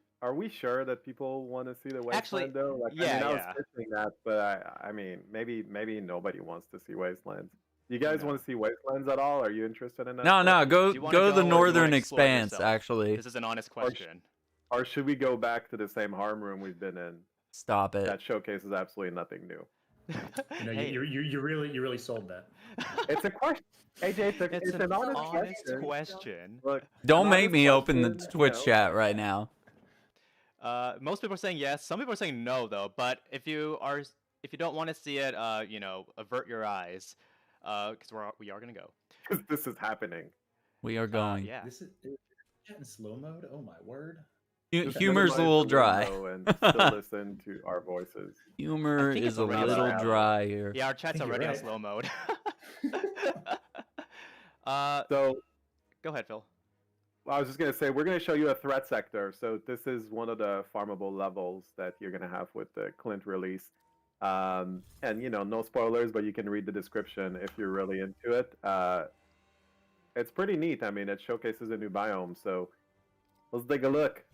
sure that people want to see the wasteland
Actually,
though? Like,
yeah,
I mean, I was
yeah.
pitching that, but I mean, maybe nobody wants to see wastelands. You guys want to see wastelands at all? Are you interested in that?
No,
stuff?
go
Do you
to
wanna go or
the
do you wanna
Northern
explore it
Expanse.
yourself?
Actually,
This is an honest question.
Or should we go back to the same harm room we've been in?
stop it.
That showcase is absolutely nothing new.
Hey.
You really sold that.
It's a question. AJ, it's
It's
an honest
honest
question.
question.
Look,
Don't
an
make
honest
me open the
question,
Twitch chat right now.
Most people are saying yes. Some people are saying no, though. But if you don't want to see it, avert your eyes, because we are gonna go.
Because this is happening.
We are going.
Yeah.
This is chat in slow mode. Oh my word.
Just
Humor's a
minimize
little
the
dry.
window and still listen to our voices.
Humor
I think
is
it's
a
already
little
slow.
dry here.
Yeah, our chat's
think you're
already on
right.
slow mode.
So
Go ahead, Phil.
I was just gonna say we're gonna show you a threat sector. So this is one of the farmable levels that you're gonna have with the Clint release. And no spoilers, but you can read the description if you're really into it. It's pretty neat. I mean, it showcases a new biome. So let's take a look.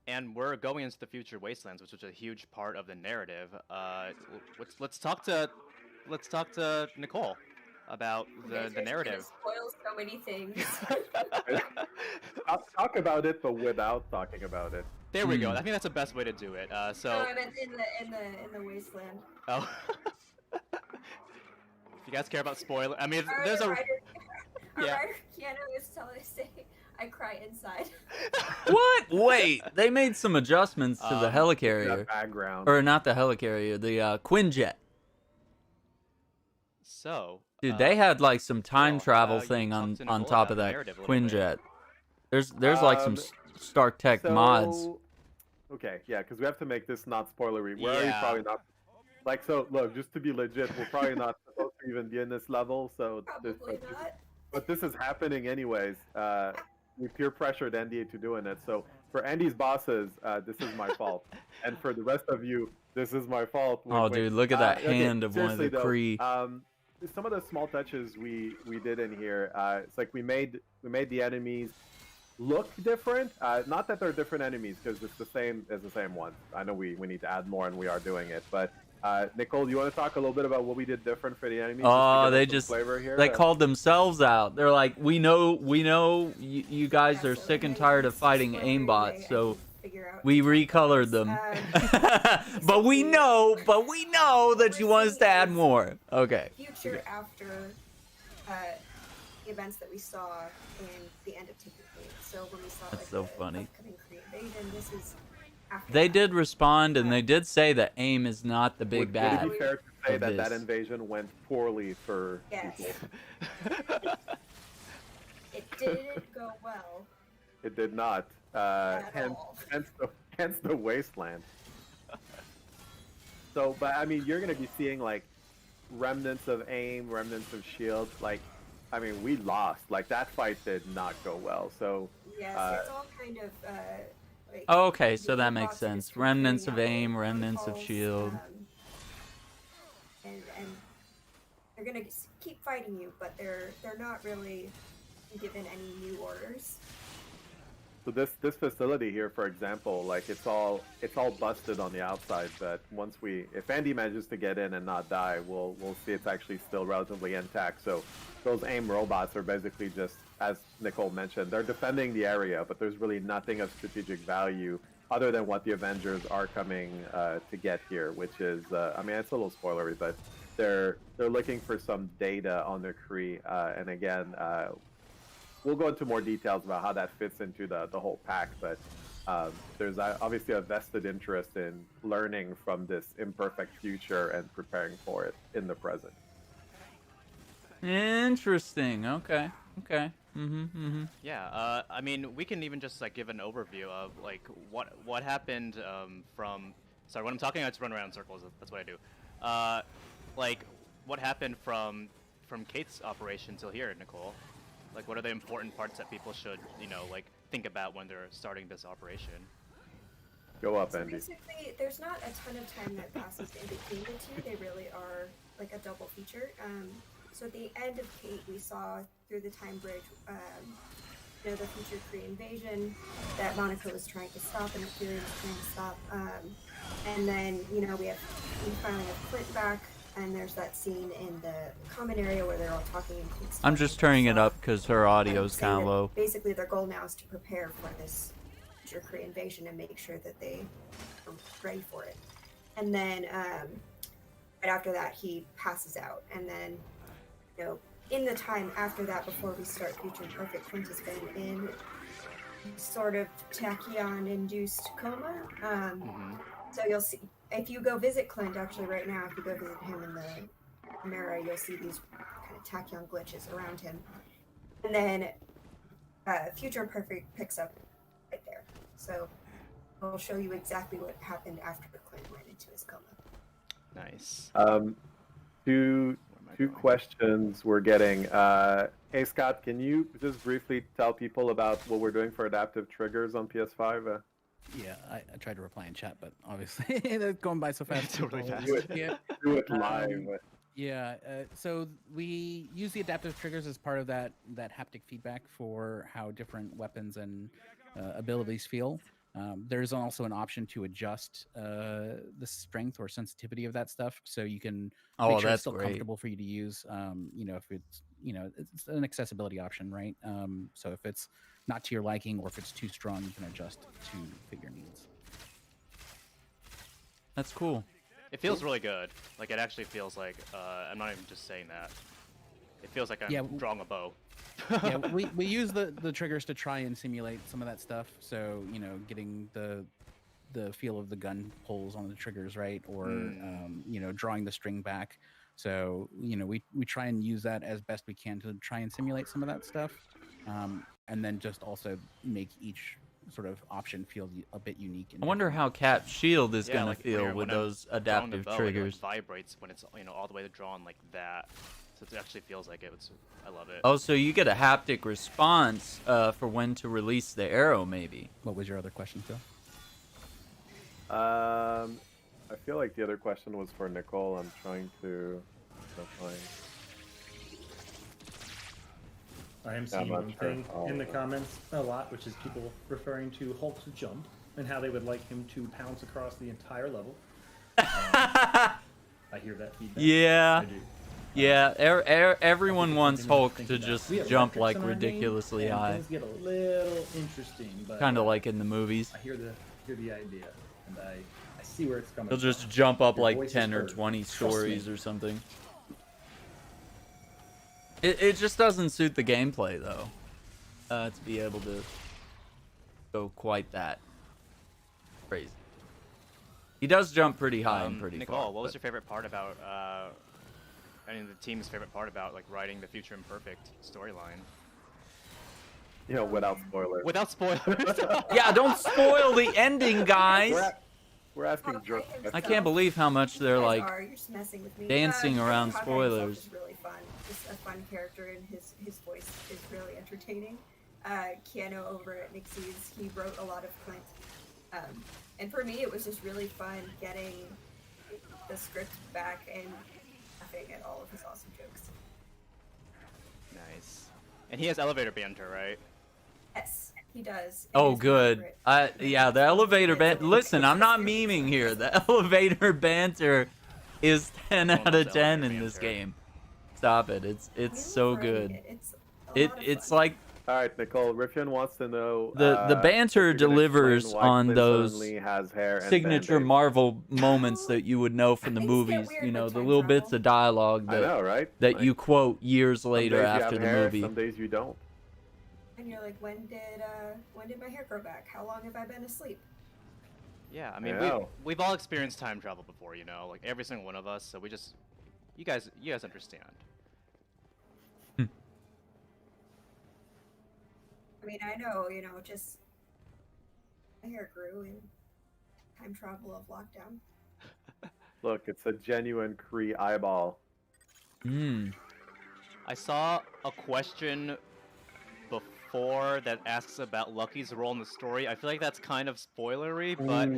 And we're going into the future wastelands, which is a huge part of the narrative. Let's talk to Nicole about the narrative.
Spoils so many things.
I'll talk about it, but without talking about it.
There we go. I think that's the best way to do it.
No, I meant in the wasteland.
Oh. If you guys care about spoiler, I mean,
Our
there's a.
writer,
Yeah.
writer Keanu is telling us I cry inside.
What? Wait, they made some adjustments to the
That
helicarrier,
background.
or not the helicarrier, the Quinjet.
So.
Dude, they had like some time
Phil,
travel
you
thing
talk
on
to Nicole
top
about
of
the
that
narrative a little bit.
Quinjet. There's like some Stark Tech mods.
Okay, yeah, because we have to make this not spoilery. We're already
Yeah.
probably not. Like, so look, just to be legit, we're probably not supposed to even be in this level. So
Probably not.
But this is happening anyways. We peer pressured Andy to doing it. So for Andy's bosses, this is my fault, and for the rest of you, this is my fault.
Oh, dude, look at that
okay,
hand of one of the
seriously,
Kree.
though, some of the small touches we did in here, it's like we made the enemies look different. Not that they're different enemies, because it's the same as the same one. I know we need to add more, and we are doing it. But Nicole, do you want to talk a little bit about what we did different for the enemies?
Oh,
just to
they
give us
just
some flavor here?
they called themselves out. They're like, we know you guys are sick and tired of fighting aimbots, so we recolored them. but we know that you want us to add more. Okay.
Future after the events that we saw in the end of Taken Fleet. So when we saw
That's
like
so
the
funny.
upcoming Kree invasion, this is after
They
that.
did respond, and they did say that AIM is not the big
Would
bad.
it be fair to say
of
that
this.
invasion went poorly for
Yes.
people?
It didn't go well.
It did not.
At
Hence,
all.
hence the wasteland. So, but I mean, you're gonna be seeing like remnants of aim, remnants of shield. Like, I mean, we lost. Like that fight did not go well. So,
Yes, it's all kind of like
Oh, okay, so that
different
makes
bots
sense.
just
Remnants of
figuring out
aim,
their
remnants of
protocols,
shield.
and they're gonna keep fighting you, but they're not really given any new orders.
so this facility here, for example, like it's all busted on the outside. But if Andy manages to get in and not die, we'll see it's actually still relatively intact. So those aim robots are basically just, as Nicole mentioned, they're defending the area, but there's really nothing of strategic value other than what the Avengers are coming to get here, which is, I mean, it's a little spoilery, but they're looking for some data on their Kree, and again, we'll go into more details about how that fits into the whole pack, but there's obviously a vested interest in learning from this imperfect future and preparing for it in the present.
Interesting. Okay. Okay.
Yeah, I mean, we can even just like give an overview of like what happened from. Sorry, when I'm talking, I just run around in circles. That's what I do. Like, what happened from Kate's operation till here, Nicole? Like, what are the important parts that people should, like think about when they're starting this operation?
Go up,
So
Andy.
basically, there's not a ton of time that passes in between the two. They really are like a double feature. So at the end of Kate, we saw through the time bridge, the future Kree invasion that Monica was trying to stop and Fury was trying to stop. And then, we finally have Clint back, and there's that scene in the common area where they're all talking. And Kate's
I'm just turning it up because her audio's
saying
kind of
that
low.
Basically, their goal now is to prepare for this future Kree invasion and make sure that they are ready for it. And then right after that, he passes out. And then, in the time after that, before we start Future Perfect, Clint has been in sort of tachyon-induced coma. So you'll see, if you go visit Clint, actually right now, if you go visit him in the mirror, you'll see these kind of tachyon glitches around him. And then Future Perfect picks up right there. So we'll show you exactly what happened after Clint went into his coma.
Nice.
Two questions we're getting. Hey Scott, can you just briefly tell people about what we're doing for adaptive triggers on PS5?
Yeah, I tried to reply in chat, but obviously they're going by so fast.
Totally fast.
Yeah.
Do it live.
Yeah, so we use the adaptive triggers as part of that haptic feedback for how different weapons and abilities feel. There's also an option to adjust the strength or sensitivity of that stuff, so you can make sure it's still comfortable for you to use. If it's it's an accessibility option, right? So if it's not to your liking or if it's too strong, you can adjust to fit your needs.
That's cool.
It feels really good. Like, it actually feels like I'm not even just saying that. It feels like I'm drawing a bow.
Yeah, we use the triggers to try and simulate some of that stuff. So getting the feel of the gun pulls on the triggers, right, or drawing the string back. So we try and use that as best we can to try and simulate some of that stuff, and then just also make each sort of option feel a bit unique.
I wonder how Cap's shield is gonna feel with
when
those
I'm
adaptive
drawing the bow,
triggers.
It vibrates when it's all the way drawn like that. So it actually feels like it. I love it.
Oh, so you get a haptic response for when to release the arrow, maybe.
What was your other question, Phil?
I feel like the other question was for Nicole. I'm trying to find.
I am seeing one thing in the comments a lot, which is people referring to Hulk's jump and how they would like him to pounce across the entire level. I hear that feedback.
Yeah.
I do.
Yeah, everyone wants Hulk to just jump like ridiculously high.
Things get a little interesting, but
Kind of like in the movies.
I hear the idea, and I see where it's coming.
He'll just
from.
jump up
Your
like
voice is
10 or
heard.
20
Trust
stories
me.
or something. It just doesn't suit the gameplay though, to be able to go quite that crazy. He does jump pretty high and pretty
Nicole,
far.
what was your favorite part about, the team's favorite part about like writing the Future Imperfect storyline?
Without spoilers.
Without spoilers.
Yeah, don't spoil the ending, guys.
We're asking Joe.
I can't believe how much they're
You guys
like
are, you're just messing with me.
dancing around
Hawkeye himself
spoilers.
is really fun. Just a fun character, and his voice is really entertaining. Keanu over at Nixie's, he wrote a lot of Clint. And for me, it was just really fun getting the script back and laughing at all of his awesome jokes.
Nice. And he has elevator banter, right?
Yes, he does. It
Oh,
is my
good.
favorite.
Yeah, the elevator banter. Listen, I'm not memeing here. The elevator banter is 10 out of 10 in this game. Stop it. It's so good. It's like
All right, Nicole. Riffian wants to know
the banter
if you can
delivers
explain why
on
Clint
those
only has hair and
signature
Band-Aids.
Marvel moments that you would know from the
Things get
movies.
weird
You know,
with
the
time
little
travel.
bits of dialogue
I know, right?
that
Like,
you quote years
some
later
days you
after
have
the
hair,
movie.
Some days you don't.
you're like, when did my hair grow back? How long have I been asleep?
Yeah, I mean, we've all experienced time travel before, you know, like every single one of us. So we just, you guys understand.
I mean, I know, just my hair grew in time travel of lockdown.
Look, it's a genuine Kree eyeball.
I saw a question before that asks about Lucky's role in the story. I feel like that's kind of spoilery, but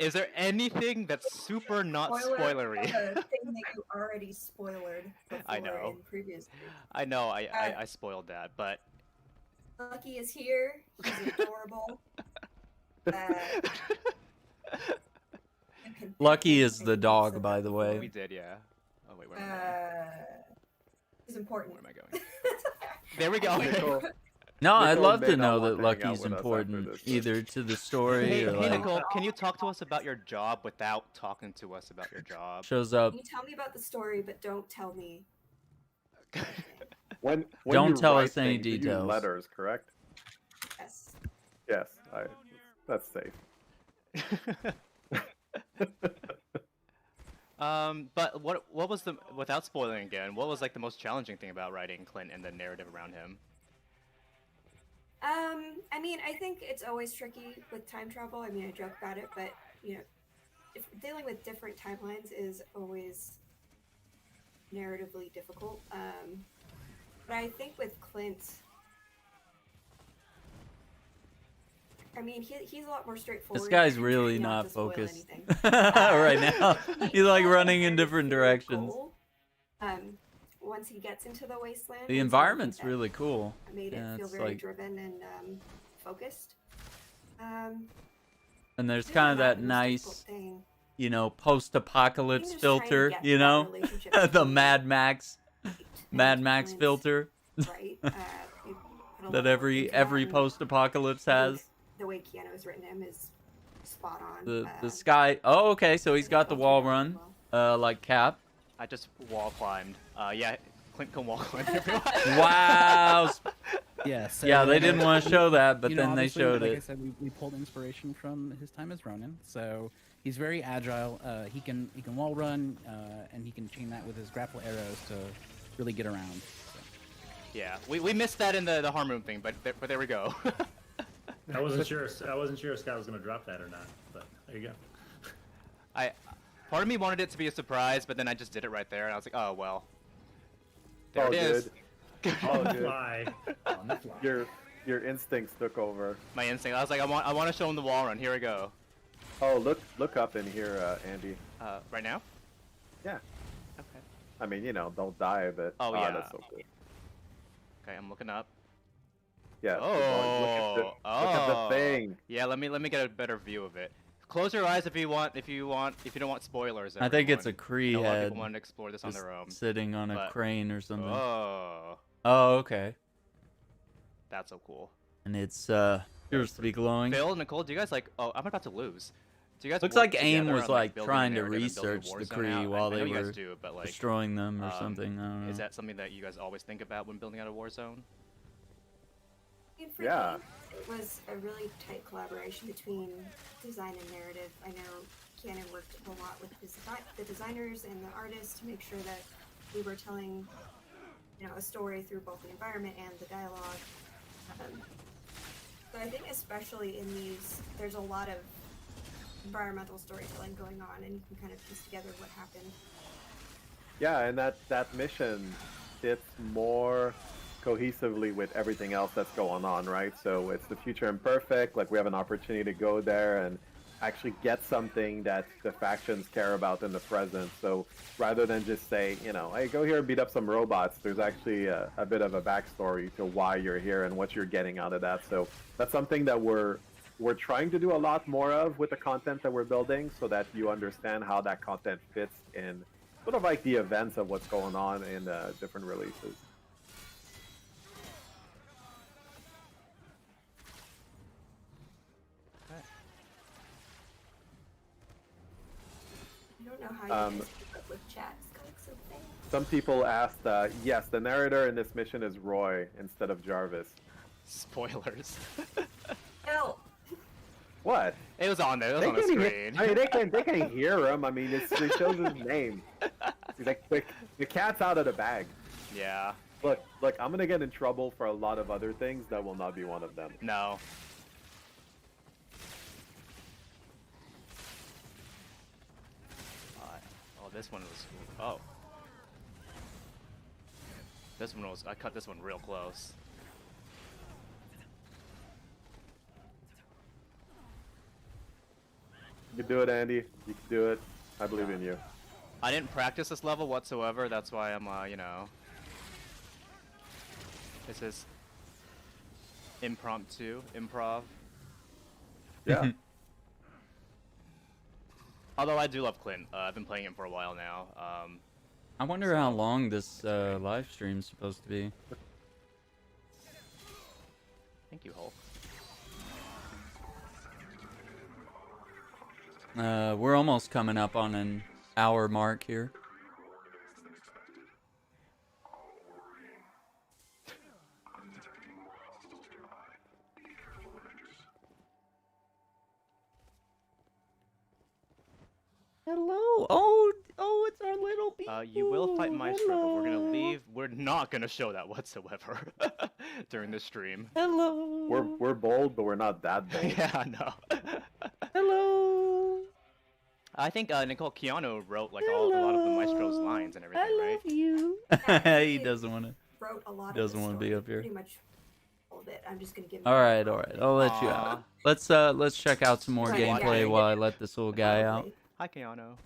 is there anything that's super not spoilery?
The thing that you already spoiled before
I know.
in previous weeks.
I know, I spoiled that, but
Lucky is here. He's adorable.
Lucky is the dog, by the way.
we did, yeah. Oh wait, where am I?
He's important.
Where am I going? There we go.
No, I'd
Nicole
love
may
to
not
know
want
that
to hang out
Lucky's
with us after
important,
this, but-
either to the story
Hey,
or
hey
like
Nicole, can you talk to us about your job without talking to us about your job?
shows up.
You tell me about the story, but don't tell me.
When
Don't
you
tell
write
us any
things, you use
details.
letters, correct?
Yes.
Yes, that's safe.
But what was the, without spoiling again, what was like the most challenging thing about writing Clint and the narrative around him?
I mean, I think it's always tricky with time travel. I mean, I joke about it, but dealing with different timelines is always narratively difficult. But I think with Clint, I mean, he's a lot more straightforward.
This guy's really not focused right now. He's like running in different directions.
Once he gets into the wasteland,
The environment's really cool.
Made it
Yeah,
feel
it's
very
like,
driven and focused.
and there's
Really
kind of
not
that
the most
nice,
difficult thing.
post-apocalypse
just trying to
filter,
get
you
that
know,
relationship
the
between
Mad Max
Clint,
filter
right? We put a lot
that
of
every
work into that, and
post-apocalypse
I think
has.
the way Keanu has written him is spot on.
The sky. Oh, okay. So he's got the wall run, like Cap.
I just wall climbed. Yeah, Clint can wall climb everyone.
Wow.
Yes.
Yeah, they didn't want to show that, but
You know,
then they
obviously,
showed
like
it.
I said, we pulled inspiration from his time as Ronin. So he's very agile. He can wall run, and he can chain that with his grapple arrows to really get around. So.
Yeah, we missed that in the Harmoon thing, but there we go.
I wasn't sure if Scott was going to drop that or not, but there you go.
Part of me wanted it to be a surprise, but then I just did it right there, and I was like, oh well. There
All
it is.
good.
On the
good.
fly. On the fly.
Your instincts took over.
My instinct. I was like, I want to show him the wall run. Here we go.
Oh, look up in here, Andy.
Right now?
Yeah.
Okay.
I mean, don't die, but
Oh, yeah.
that's so good.
Okay, I'm looking up.
Yeah.
Oh.
Look at the thing.
Yeah, let me get a better view of it. Close your eyes if you don't want spoilers.
I think it's a
everyone.
Kree
A lot of
head
people want to explore this on
just
their own.
sitting on a
but-
crane or something.
Oh,
Oh, okay.
that's so cool.
And it's appears to be glowing.
Phil, Nicole, do you guys like? Oh, I'm about to lose. Do you guys?
Looks
work
like AIM
together
was
on,
like
building
trying
the
to
narrative and building
research
a
the
war zone
Kree
out?
while
I
they
know you guys
were
do, but like,
destroying them or something. I don't know.
Is that something that you guys always think about when building out a war zone?
For
Yeah.
me, it was a really tight collaboration between design and narrative. I know Keanu worked a lot with the designers and the artists to make sure that we were telling, a story through both the environment and the dialogue. So I think especially in these, there's a lot of environmental storytelling going on, and you can kind of piece together what happened.
Yeah, and that mission fits more cohesively with everything else that's going on, right? So it's the future imperfect. Like, we have an opportunity to go there and actually get something that the factions care about in the present. So rather than just say, hey, go here and beat up some robots, there's actually a bit of a backstory to why you're here and what you're getting out of that. So that's something that we're trying to do a lot more of with the content that we're building, so that you understand how that content fits in sort of like the events of what's going on in different releases.
I don't know how you guys keep up with chat. It's going so fast.
Some people asked, yes, the narrator in this mission is Roy instead of Jarvis.
Spoilers.
No.
What?
It was on there. It was
They
on the
can't even-
screen.
I mean, they can hear him. I mean, it shows his name. He's like, the cat's out of the bag.
Yeah.
Look, I'm gonna get in trouble for a lot of other things. That will not be one of them.
No. Oh, this one was. Oh. This one was. I cut this one real close.
You can do it, Andy. You can do it. I believe in you.
I didn't practice this level whatsoever. That's why I'm, you know. This is improv.
Yeah.
Although I do love Clint. I've been playing him for a while now.
I wonder how long this live stream's supposed to be.
Thank you, Hulk.
We're almost coming up on an hour mark here. Hello. Oh, it's our little people.
You will fight Maestro, but we're gonna leave. We're not gonna show that whatsoever during the stream.
Hello.
We're bold, but we're not that bold.
Yeah, no.
Hello.
I think Nicole Keanu wrote like a lot of the Maestro's lines and everything, right?
You. He doesn't want to.
Wrote a lot
Doesn't
of
want to be
story,
up here.
Pretty much all of it. I'm just gonna give.
All right. I'll let you out. Let's check out some more
Right,
gameplay
yeah.
while I let this little guy out.
Probably.
Hi, Keanu.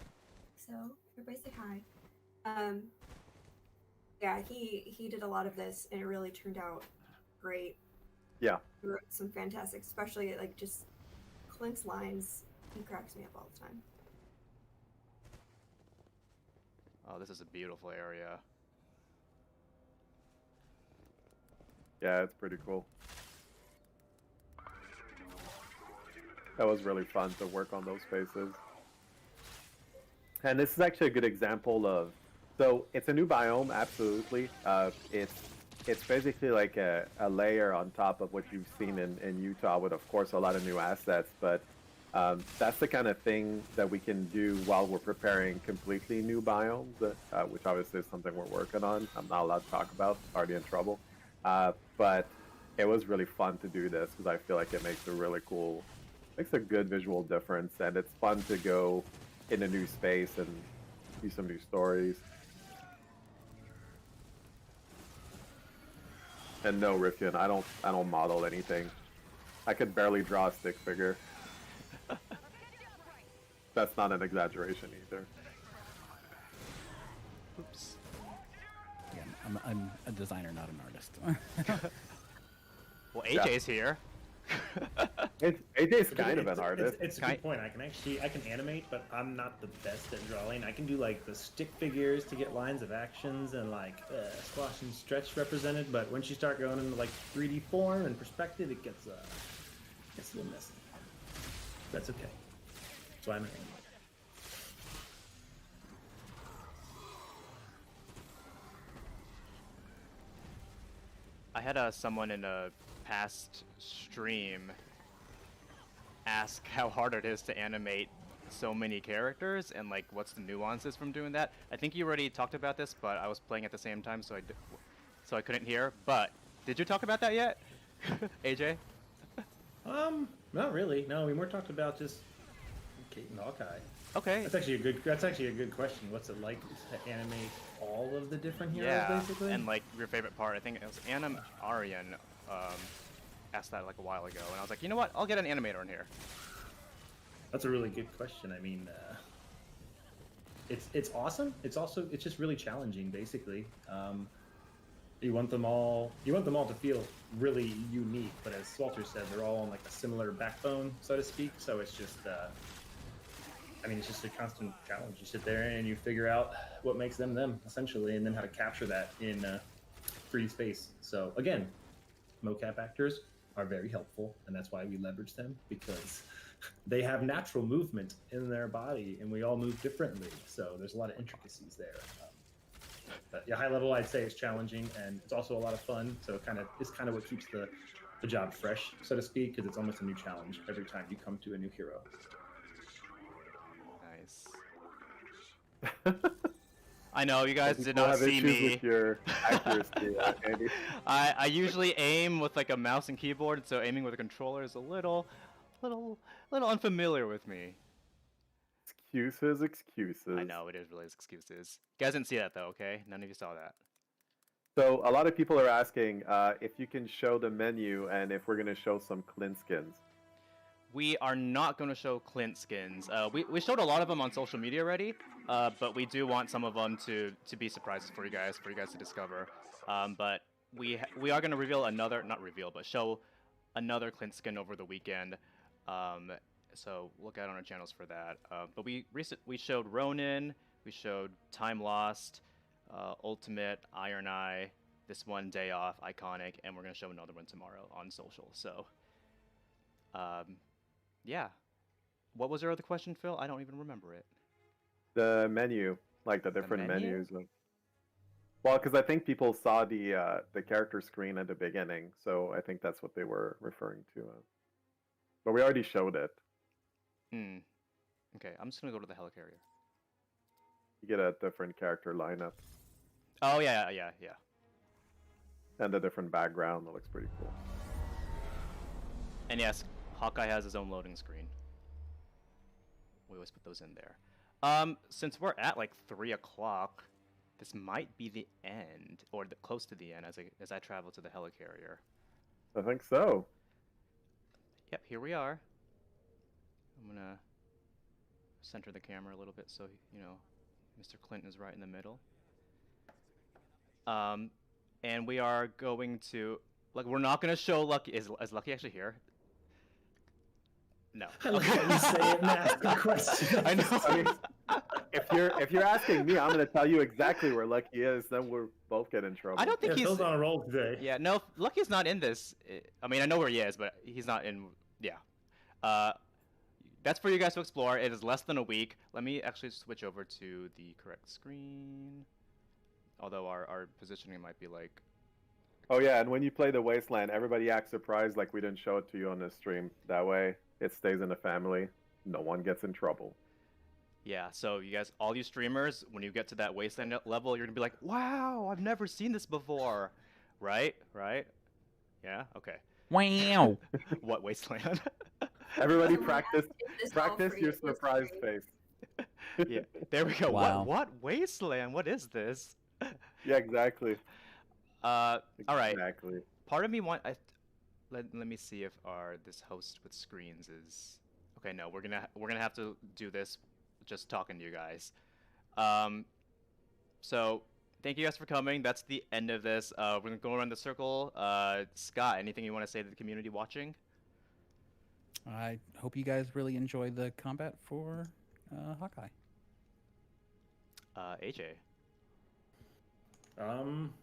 So everybody say hi. Yeah, he did a lot of this, and it really turned out great.
Yeah.
He wrote some fantastic, especially like just Clint's lines. He cracks me up all the time.
Oh, this is a beautiful area.
Yeah, it's pretty cool. That was really fun to work on those spaces. And this is actually a good example of, so it's a new biome, absolutely. It's basically like a layer on top of what you've seen in Utah with, of course, a lot of new assets. But that's the kind of thing that we can do while we're preparing completely new biomes, which obviously is something we're working on. I'm not allowed to talk about, already in trouble. But it was really fun to do this because I feel like it makes a good visual difference, and it's fun to go in a new space and see some new stories. And no, Rifkian, I don't model anything. I could barely draw a stick figure. That's not an exaggeration either.
Oops.
Again, I'm a designer, not an artist.
Well, AJ's here.
AJ's kind of an artist.
It's a good point. I can animate, but I'm not the best at drawing. I can do like the stick figures to get lines of actions and like squash and stretch represented. But once you start going into like 3D form and perspective, it gets a little messy. That's okay. That's why I'm an animator.
I had someone in a past stream ask how hard it is to animate so many characters and like what's the nuances from doing that. I think you already talked about this, but I was playing at the same time, so I couldn't hear. But did you talk about that yet, AJ?
Not really. No, we more talked about just Kate and Hawkeye.
Okay.
That's actually a good question. What's it like to animate all of the different heroes,
Yeah,
basically?
and like your favorite part, I think it was Anna Aryan asked that like a while ago, and I was like, you know what? I'll get an animator in here.
That's a really good question. I mean, it's awesome. It's just really challenging, basically. You want them all to feel really unique, but as Walter said, they're all on like a similar backbone, so to speak. So it's just, it's just a constant challenge. You sit there and you figure out what makes them them, essentially, and then how to capture that in 3D space. So again, mocap actors are very helpful, and that's why we leverage them, because they have natural movement in their body, and we all move differently. So there's a lot of intricacies there. But yeah, high level, I'd say is challenging, and it's also a lot of fun. So it's kind of what keeps the the job fresh, so to speak, because it's almost a new challenge every time you come to a new hero.
Nice. I know you guys did
People
not
have
see
issues
me.
with your accuracy, Andy.
I usually aim with like a mouse and keyboard, so aiming with a controller is a little unfamiliar with me.
Excuses.
I know it is really excuses. You guys didn't see that though, okay? None of you saw that.
So a lot of people are asking if you can show the menu and if we're gonna show some Clint skins.
We are not going to show Clint skins. We showed a lot of them on social media already, but we do want some of them to be surprises for you guys to discover. But we are going to reveal show another Clint skin over the weekend. So look out on our channels for that. But we showed Ronin, we showed Time Lost, Ultimate, Iron Eye, this one Day Off, Iconic, and we're going to show another one tomorrow on social. So. Yeah. What was your other question, Phil? I don't even remember it.
The menu, like the different
menu?
menus. Well, because I think people saw the character screen at the beginning, so I think that's what they were referring to. But we already showed it.
Okay, I'm just gonna go to the helicarrier.
You get a different character lineup.
Oh yeah.
And a different background. That looks pretty cool.
And yes, Hawkeye has his own loading screen. We always put those in there. Since we're at like 3 o'clock, this might be the end, or close to the end, as I travel to the helicarrier.
I think so.
Yep, here we are. I'm gonna center the camera a little bit so you know Mr. Clinton is right in the middle. And we are going to we're not gonna show Lucky. Is Lucky actually here? No.
I like how you say it and ask a question.
I know.
I mean, if you're asking me, I'm gonna tell you exactly where Lucky is. Then we're both get in trouble.
I don't think he's
Phil's on a roll today.
Yeah, no, Lucky's not in this. I mean, I know where he is, but he's not in. Yeah. That's for you guys to explore. It is less than a week. Let me actually switch over to the correct screen. Although our positioning might be like.
Oh yeah, and when you play the Wasteland, everybody acts surprised like we didn't show it to you on the stream. That way, it stays in the family. No one gets in trouble.
Yeah, so you guys, all you streamers, when you get to that Wasteland level, you're gonna be like, "Wow, I've never seen this before," right? Yeah. Okay.
Wow.
What Wasteland?
Everybody practice
all for
your
you.
surprise face.
Yeah. There we go.
Wow.
What Wasteland? What is this?
Yeah, exactly.
All right.
Exactly.
Part of me let me see if this host with screens is okay. No, we're gonna have to do this just talking to you guys. So thank you guys for coming. That's the end of this. We're gonna go around the circle. Scott, anything you want to say to the community watching?
I hope you guys really enjoy the combat for Hawkeye.
AJ.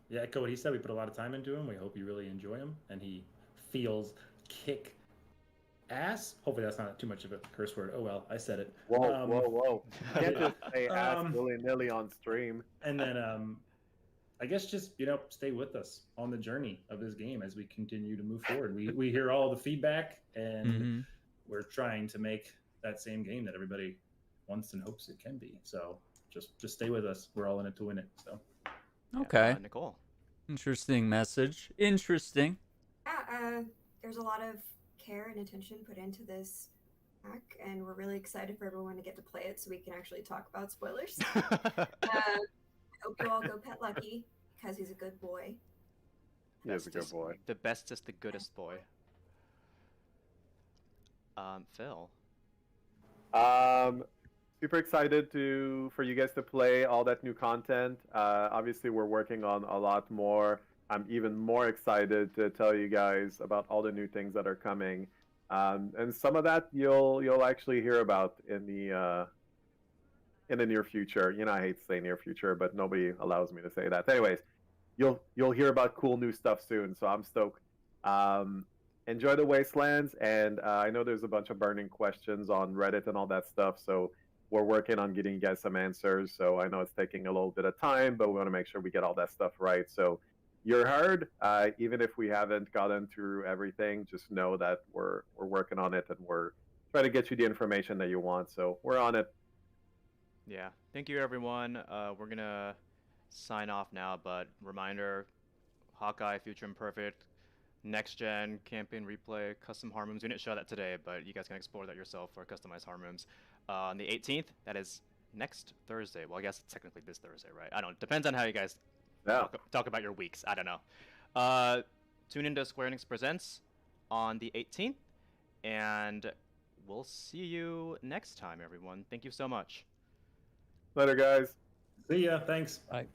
Yeah, echo what he said. We put a lot of time into him. We hope you really enjoy him, and he feels kick ass. Hopefully that's not too much of a curse word. Oh well, I said it.
Whoa. You can't just say ass willy-nilly on stream.
And then I guess just stay with us on the journey of this game as we continue to move forward. We hear all the feedback, and we're trying to make that same game that everybody wants and hopes it can be. So just stay with us. We're all in it to win it. So.
Okay.
Nicole.
Interesting message. Interesting.
Yeah, there's a lot of care and attention put into this pack, and we're really excited for everyone to get to play it so we can actually talk about spoilers. I hope you all go pet Lucky because he's a good boy.
He is a good boy.
The bestest, the goodest boy. Phil.
Super excited for you guys to play all that new content. Obviously, we're working on a lot more. I'm even more excited to tell you guys about all the new things that are coming, and some of that you'll actually hear about in the near future. I hate to say near future, but nobody allows me to say that. Anyways, you'll hear about cool new stuff soon. So I'm stoked. Enjoy the Wastelands, and I know there's a bunch of burning questions on Reddit and all that stuff. So we're working on getting you guys some answers. So I know it's taking a little bit of time, but we want to make sure we get all that stuff right. So you're heard. Even if we haven't gotten through everything, just know that we're working on it and we're trying to get you the information that you want. So we're on it.
Yeah. Thank you, everyone. We're gonna sign off now, but reminder: Hawkeye, Future Imperfect, Next Gen, Campaign Replay, Custom Harmons. We didn't show that today, but you guys can explore that yourself for customized Harmons. On the 18th, that is next Thursday. Well, I guess it's technically this Thursday, right? I don't know. Depends on how you guys talk about your weeks. I don't know. Tune into Square Enix Presents on the 18th, and we'll see you next time, everyone. Thank you so much.
Later, guys.
See ya. Thanks.
Bye.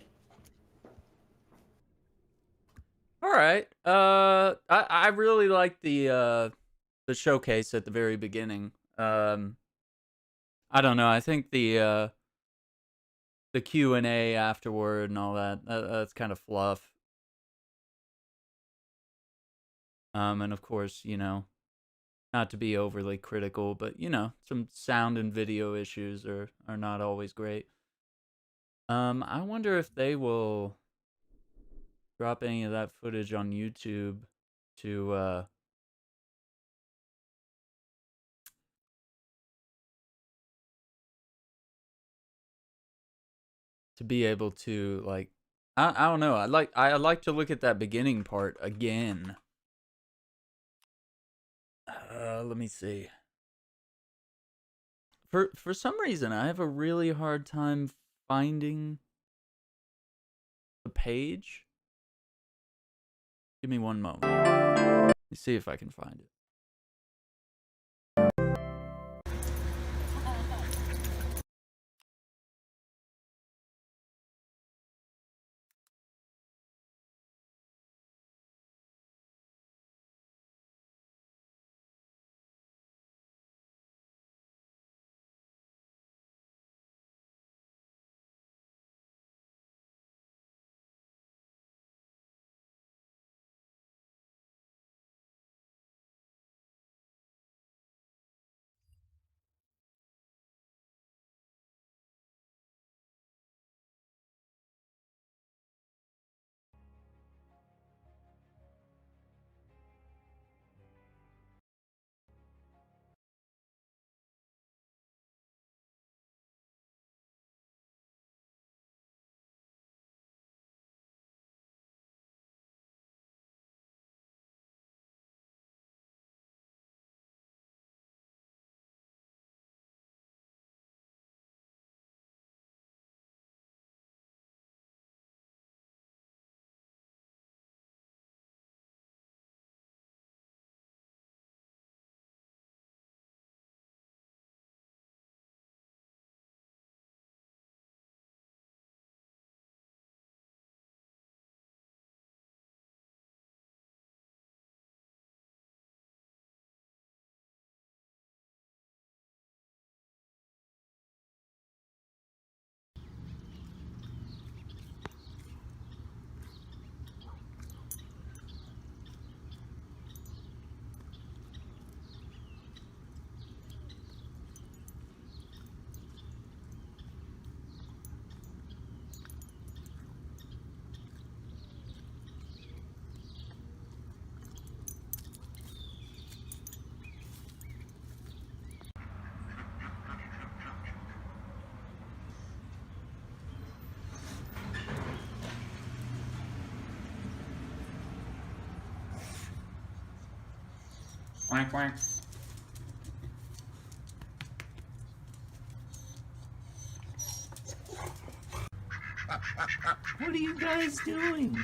All right. I really like the showcase at the very beginning. I don't know. I think the Q&A afterward and all that's kind of fluff. And of course, you know, not to be overly critical, but you know, some sound and video issues are not always great. I wonder if they will drop any of that footage on YouTube to be able to, like, I don't know. I like to look at that beginning part again. Let me see. For some reason, I have a really hard time finding the page. Give me one moment. Let me see if I can find it. Quack, quack. What are you guys doing?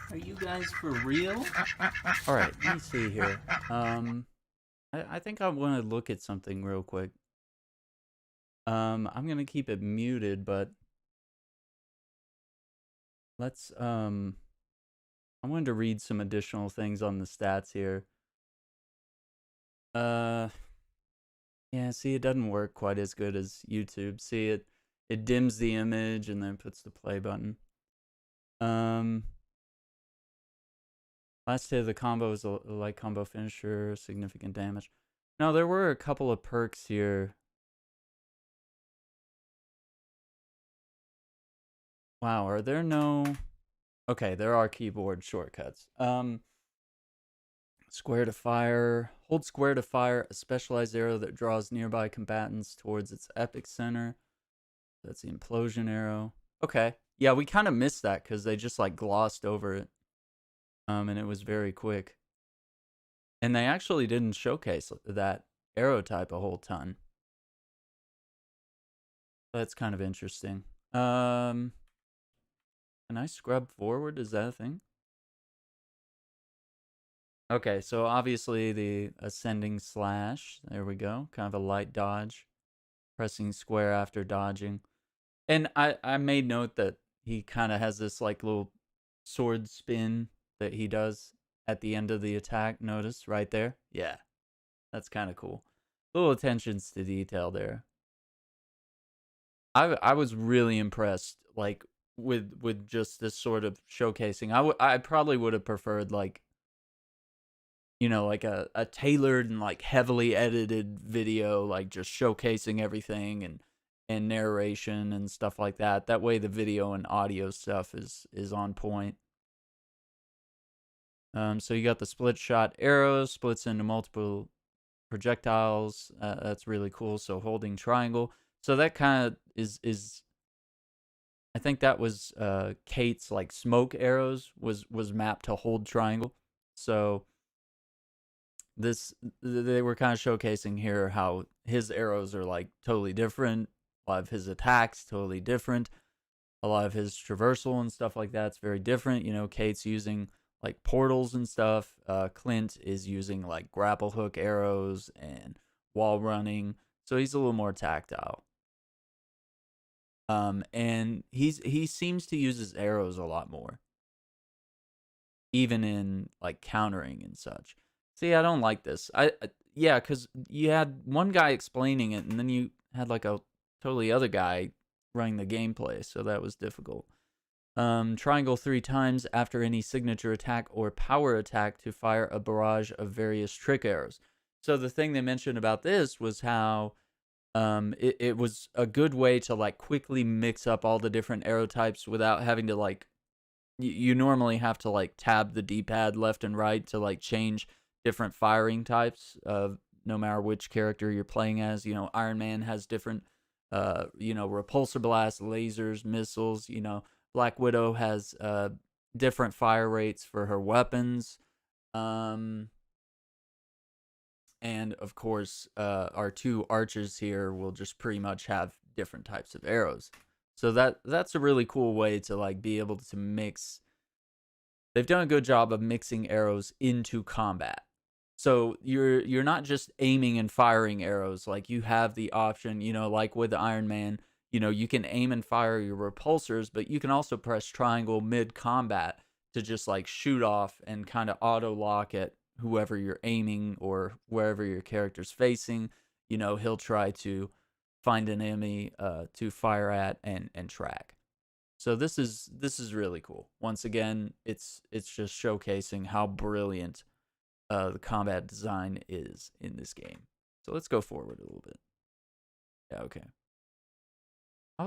Are you guys for real? All right, let me see here. I think I want to look at something real quick. I'm gonna keep it muted, but let's I wanted to read some additional things on the stats here. Yeah, see, it doesn't work quite as good as YouTube. See, it dims the image and then puts the play button. Last hit of the combo is a light combo finisher, significant damage. No, there were a couple of perks here Wow, are there no... Okay, there are keyboard shortcuts. Square to fire. Hold square to fire a specialized arrow that draws nearby combatants towards its epic center. That's the implosion arrow. Okay. Yeah, we kind of missed that because they just like glossed over it. And it was very quick. And they actually didn't showcase that arrow type a whole ton. That's kind of interesting. Can I scrub forward? Is that a thing? Okay, so obviously the ascending slash. There we go. Kind of a light dodge. Pressing square after dodging. And I made note that he kind of has this like little sword spin that he does at the end of the attack. Notice right there? Yeah. That's kind of cool. Little attentions to detail there. I was really impressed like with just this sort of showcasing. I probably would have preferred like, you know, like a tailored and like heavily edited video, like just showcasing everything and narration and stuff like that. That way the video and audio stuff is on point. So you got the split shot arrow, splits into multiple projectiles. That's really cool. So holding triangle. So that kind of is I think that was Kate's like smoke arrows was mapped to hold triangle. So they were kind of showcasing here how his arrows are like totally different. A lot of his attacks totally different. A lot of his traversal and stuff like that's very different. You know, Kate's using like portals and stuff. Clint is using like grapple hook arrows and wall running. So he's a little more tactile. And he seems to use his arrows a lot more. Even in like countering and such. See, I don't like this. Yeah, because you had one guy explaining it, and then you had like a totally other guy running the gameplay, so that was difficult. Triangle 3 times after any signature attack or power attack to fire a barrage of various trick arrows. So the thing they mentioned about this was how it was a good way to like quickly mix up all the different arrow types without having to like you normally have to like tab the D-pad left and right to like change different firing types of no matter which character you're playing as. You know, Iron Man has different you know, repulsor blast, lasers, missiles. You know, Black Widow has different fire rates for her weapons. And of course, our two archers here will just pretty much have different types of arrows. So that's a really cool way to like be able to mix. They've done a good job of mixing arrows into combat. So you're not just aiming and firing arrows. Like you have the option, you know, like with the Iron Man, you know, you can aim and fire your repulsors, but you can also press triangle mid combat to just like shoot off and kind of auto lock at whoever you're aiming or wherever your character's facing. You know, he'll try to find an enemy to fire at and track. So this is really cool. Once again, it's just showcasing how brilliant the combat design is in this game. So let's go forward a little bit. Yeah, okay.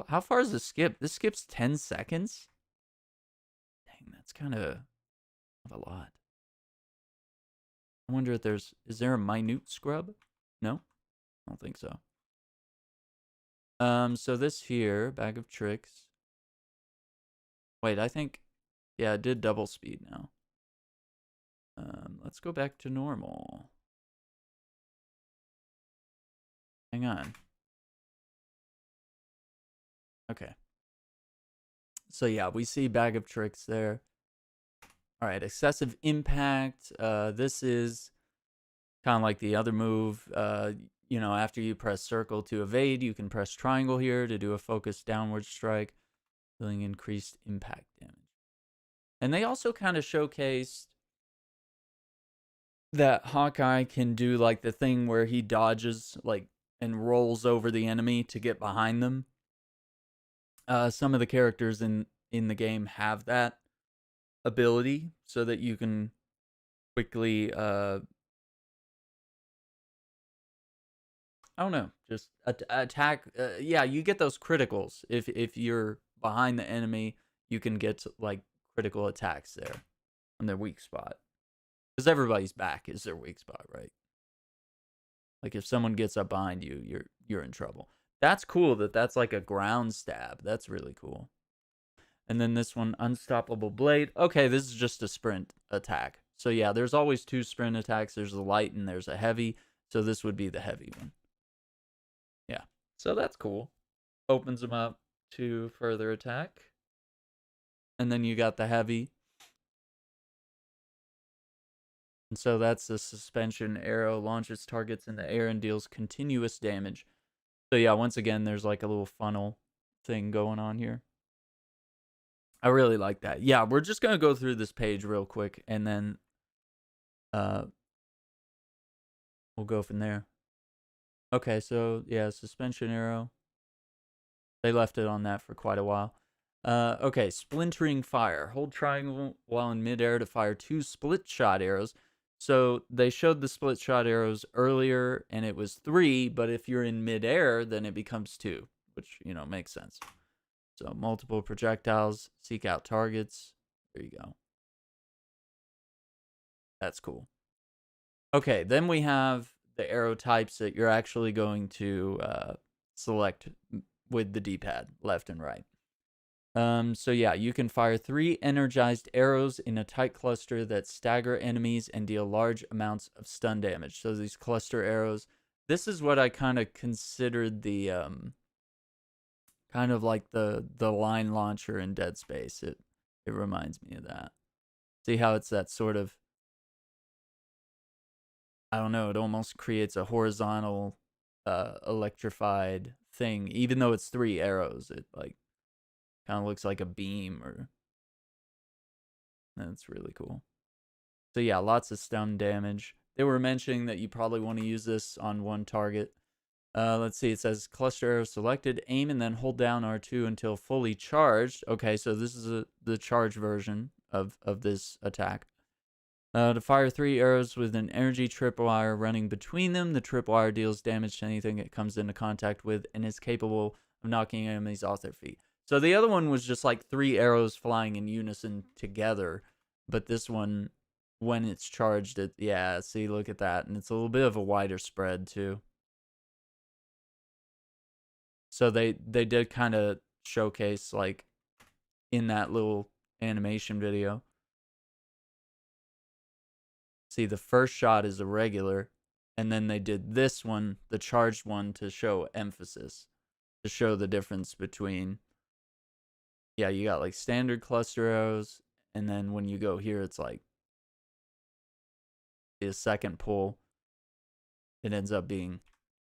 How far is this skip? This skips 10 seconds? Dang, that's kind of a lot. I wonder if is there a minute scrub? No? I don't think so. So this here, bag of tricks. Wait, I think, yeah, it did double speed now. Let's go back to normal. Hang on. Okay. So yeah, we see bag of tricks there. All right, excessive impact. This is kind of like the other move. You know, after you press circle to evade, you can press triangle here to do a focused downward strike, dealing increased impact damage. And they also kind of showcased that Hawkeye can do like the thing where he dodges like and rolls over the enemy to get behind them. Some of the characters in the game have that ability so that you can quickly I don't know, just attack. Yeah, you get those criticals if you're behind the enemy you can get like critical attacks there on their weak spot. Because everybody's back is their weak spot, right? Like if someone gets up behind you, you're in trouble. That's cool that's like a ground stab. That's really cool. And then this one, Unstoppable Blade. Okay, this is just a sprint attack. So yeah, there's always 2 sprint attacks. There's a light and there's a heavy. So this would be the heavy one. Yeah, so that's cool. Opens them up to further attack. And then you got the heavy. And so that's the suspension arrow. Launches targets in the air and deals continuous damage. So yeah, once again, there's like a little funnel thing going on here. I really like that. Yeah, we're just going to go through this page real quick, and then we'll go from there. Okay, so yeah, suspension arrow. They left it on that for quite a while. Okay, splintering fire. Hold triangle while in midair to fire 2 split shot arrows. So they showed the split shot arrows earlier, and it was 3, but if you're in midair, then it becomes 2, which, you know, makes sense. So multiple projectiles, seek out targets. There you go. That's cool. Okay, then we have the arrow types that you're actually going to select with the D-pad, left and right. So yeah, you can fire 3 energized arrows in a tight cluster that stagger enemies and deal large amounts of stun damage. So these cluster arrows, this is what I kind of considered the kind of like the line launcher in Dead Space. It reminds me of that. See how it's that sort of, I don't know, it almost creates a horizontal electrified thing, even though it's 3 arrows. It like kind of looks like a beam, or that's really cool. So yeah, lots of stun damage. They were mentioning that you probably want to use this on one target. Let's see, it says cluster arrow selected, aim and then hold down R2 until fully charged. Okay, so this is the charged version of this attack. To fire 3 arrows with an energy tripwire running between them. The tripwire deals damage to anything it comes into contact with and is capable of knocking enemies off their feet. So the other one was just like 3 arrows flying in unison together. But this one, when it's charged, yeah, see, look at that. And it's a little bit of a wider spread too. So they did kind of showcase, like, in that little animation video. See, the first shot is a regular, and then they did this one, the charged one, to show emphasis, to show the difference between, yeah, you got like standard cluster arrows, and then when you go here, it's like the second pull, it ends up being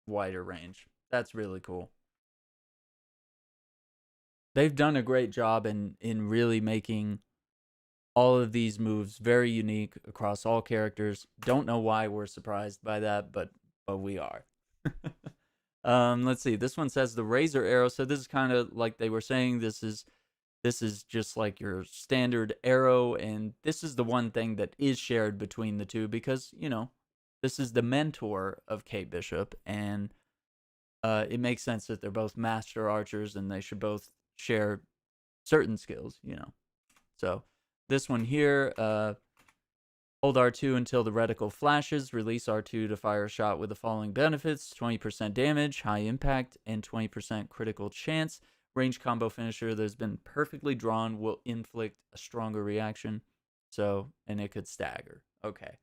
wider range. That's really cool. They've done a great job in really making all of these moves very unique across all characters. Don't know why we're surprised by that, but we are. Let's see. This one says the razor arrow. So this is kind of like they were saying. This is just like your standard arrow, and this is the one thing that is shared between the two because, you know, this is the mentor of Kate Bishop, and it makes sense that they're both master archers and they should both share certain skills, you know. So this one here, hold R2 until the reticle flashes. Release R2 to fire a shot with the following benefits: 20% damage, high impact, and 20% critical chance. Range combo finisher that's been perfectly drawn will inflict a stronger reaction. So, and it could stagger. Okay.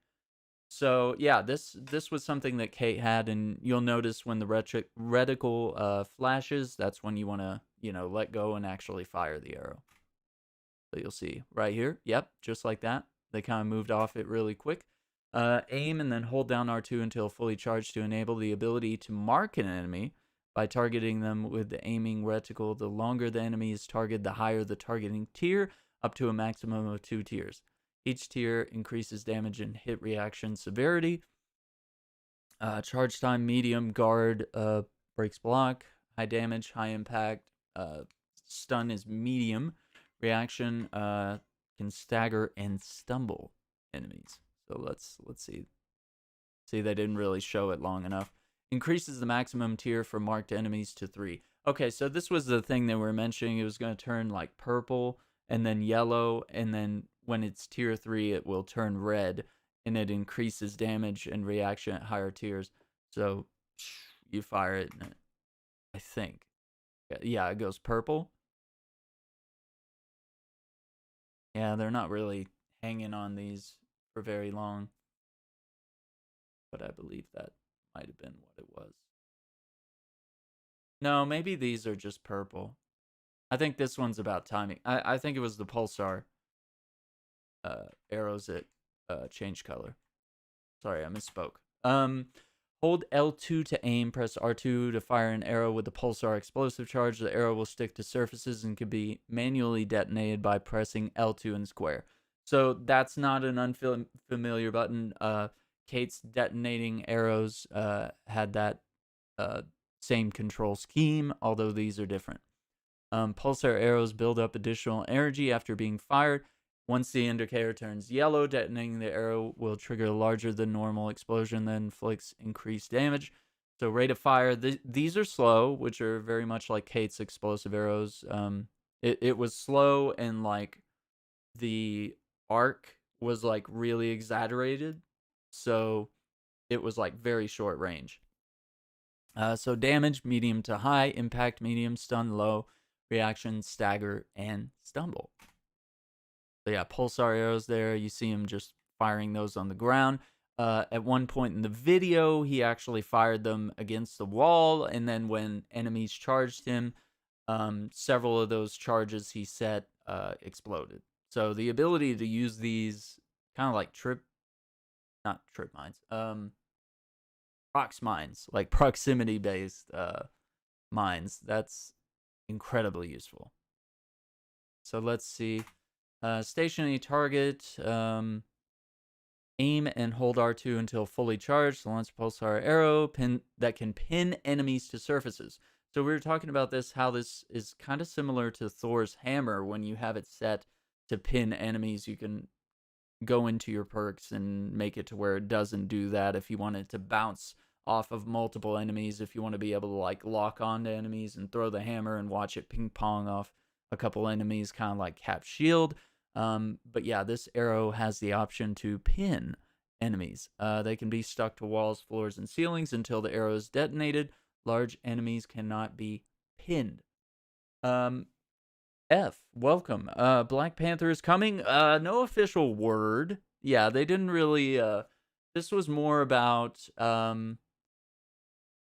So, yeah, this was something that Kate had, and you'll notice when the reticle flashes, that's when you want to, you know, let go and actually fire the arrow. So you'll see right here. Yep, just like that. They kind of moved off it really quick. Aim and then hold down R2 until fully charged to enable the ability to mark an enemy by targeting them with the aiming reticle. The longer the enemy is targeted, the higher the targeting tier, up to a maximum of 2 tiers. Each tier increases damage and hit reaction severity. Charge time, medium, guard, breaks block, high damage, high impact. Stun is medium. Reaction can stagger and stumble enemies. So let's see. See, they didn't really show it long enough. Increases the maximum tier for marked enemies to 3. Okay, so this was the thing they were mentioning. It was going to turn like purple, and then yellow, and then when it's tier 3, it will turn red, and it increases damage and reaction at higher tiers. So you fire it, and I think, yeah, it goes purple. Yeah, they're not really hanging on these for very long, but I believe that might have been what it was. No, maybe these are just purple. I think this one's about timing. I think it was the pulsar arrows that change color. Sorry, I misspoke. Hold L2 to aim, press R2 to fire an arrow with the pulsar explosive charge. The arrow will stick to surfaces and can be manually detonated by pressing L2 and square. So that's not an unfamiliar button. Kate's detonating arrows had that same control scheme, although these are different. Pulsar arrows build up additional energy after being fired. Once the indicator turns yellow, detonating the arrow will trigger a larger than normal explosion that inflicts increased damage. So rate of fire, these are slow, which are very much like Kate's explosive arrows. It was slow, and like the arc was like really exaggerated, so it was like very short range. So damage, medium to high, impact, medium, stun, low, reaction, stagger, and stumble. So yeah, pulsar arrows there. You see him just firing those on the ground. At one point in the video, he actually fired them against the wall, and then when enemies charged him, several of those charges he set exploded. So the ability to use these kind of like not trip mines, prox mines, like proximity-based mines, that's incredibly useful. So let's see. Station a target, aim and hold R2 until fully charged. Launch pulsar arrow that can pin enemies to surfaces. So we were talking about this, how this is kind of similar to Thor's hammer. When you have it set to pin enemies, you can go into your perks and make it to where it doesn't do that. If you want it to bounce off of multiple enemies, if you want to be able to like lock onto enemies and throw the hammer and watch it ping pong off a couple enemies, kind of like Cap Shield. But yeah, this arrow has the option to pin enemies. They can be stuck to walls, floors, and ceilings until the arrow is detonated. Large enemies cannot be pinned. F, welcome. Black Panther is coming. No official word. Yeah, they didn't really, this was more about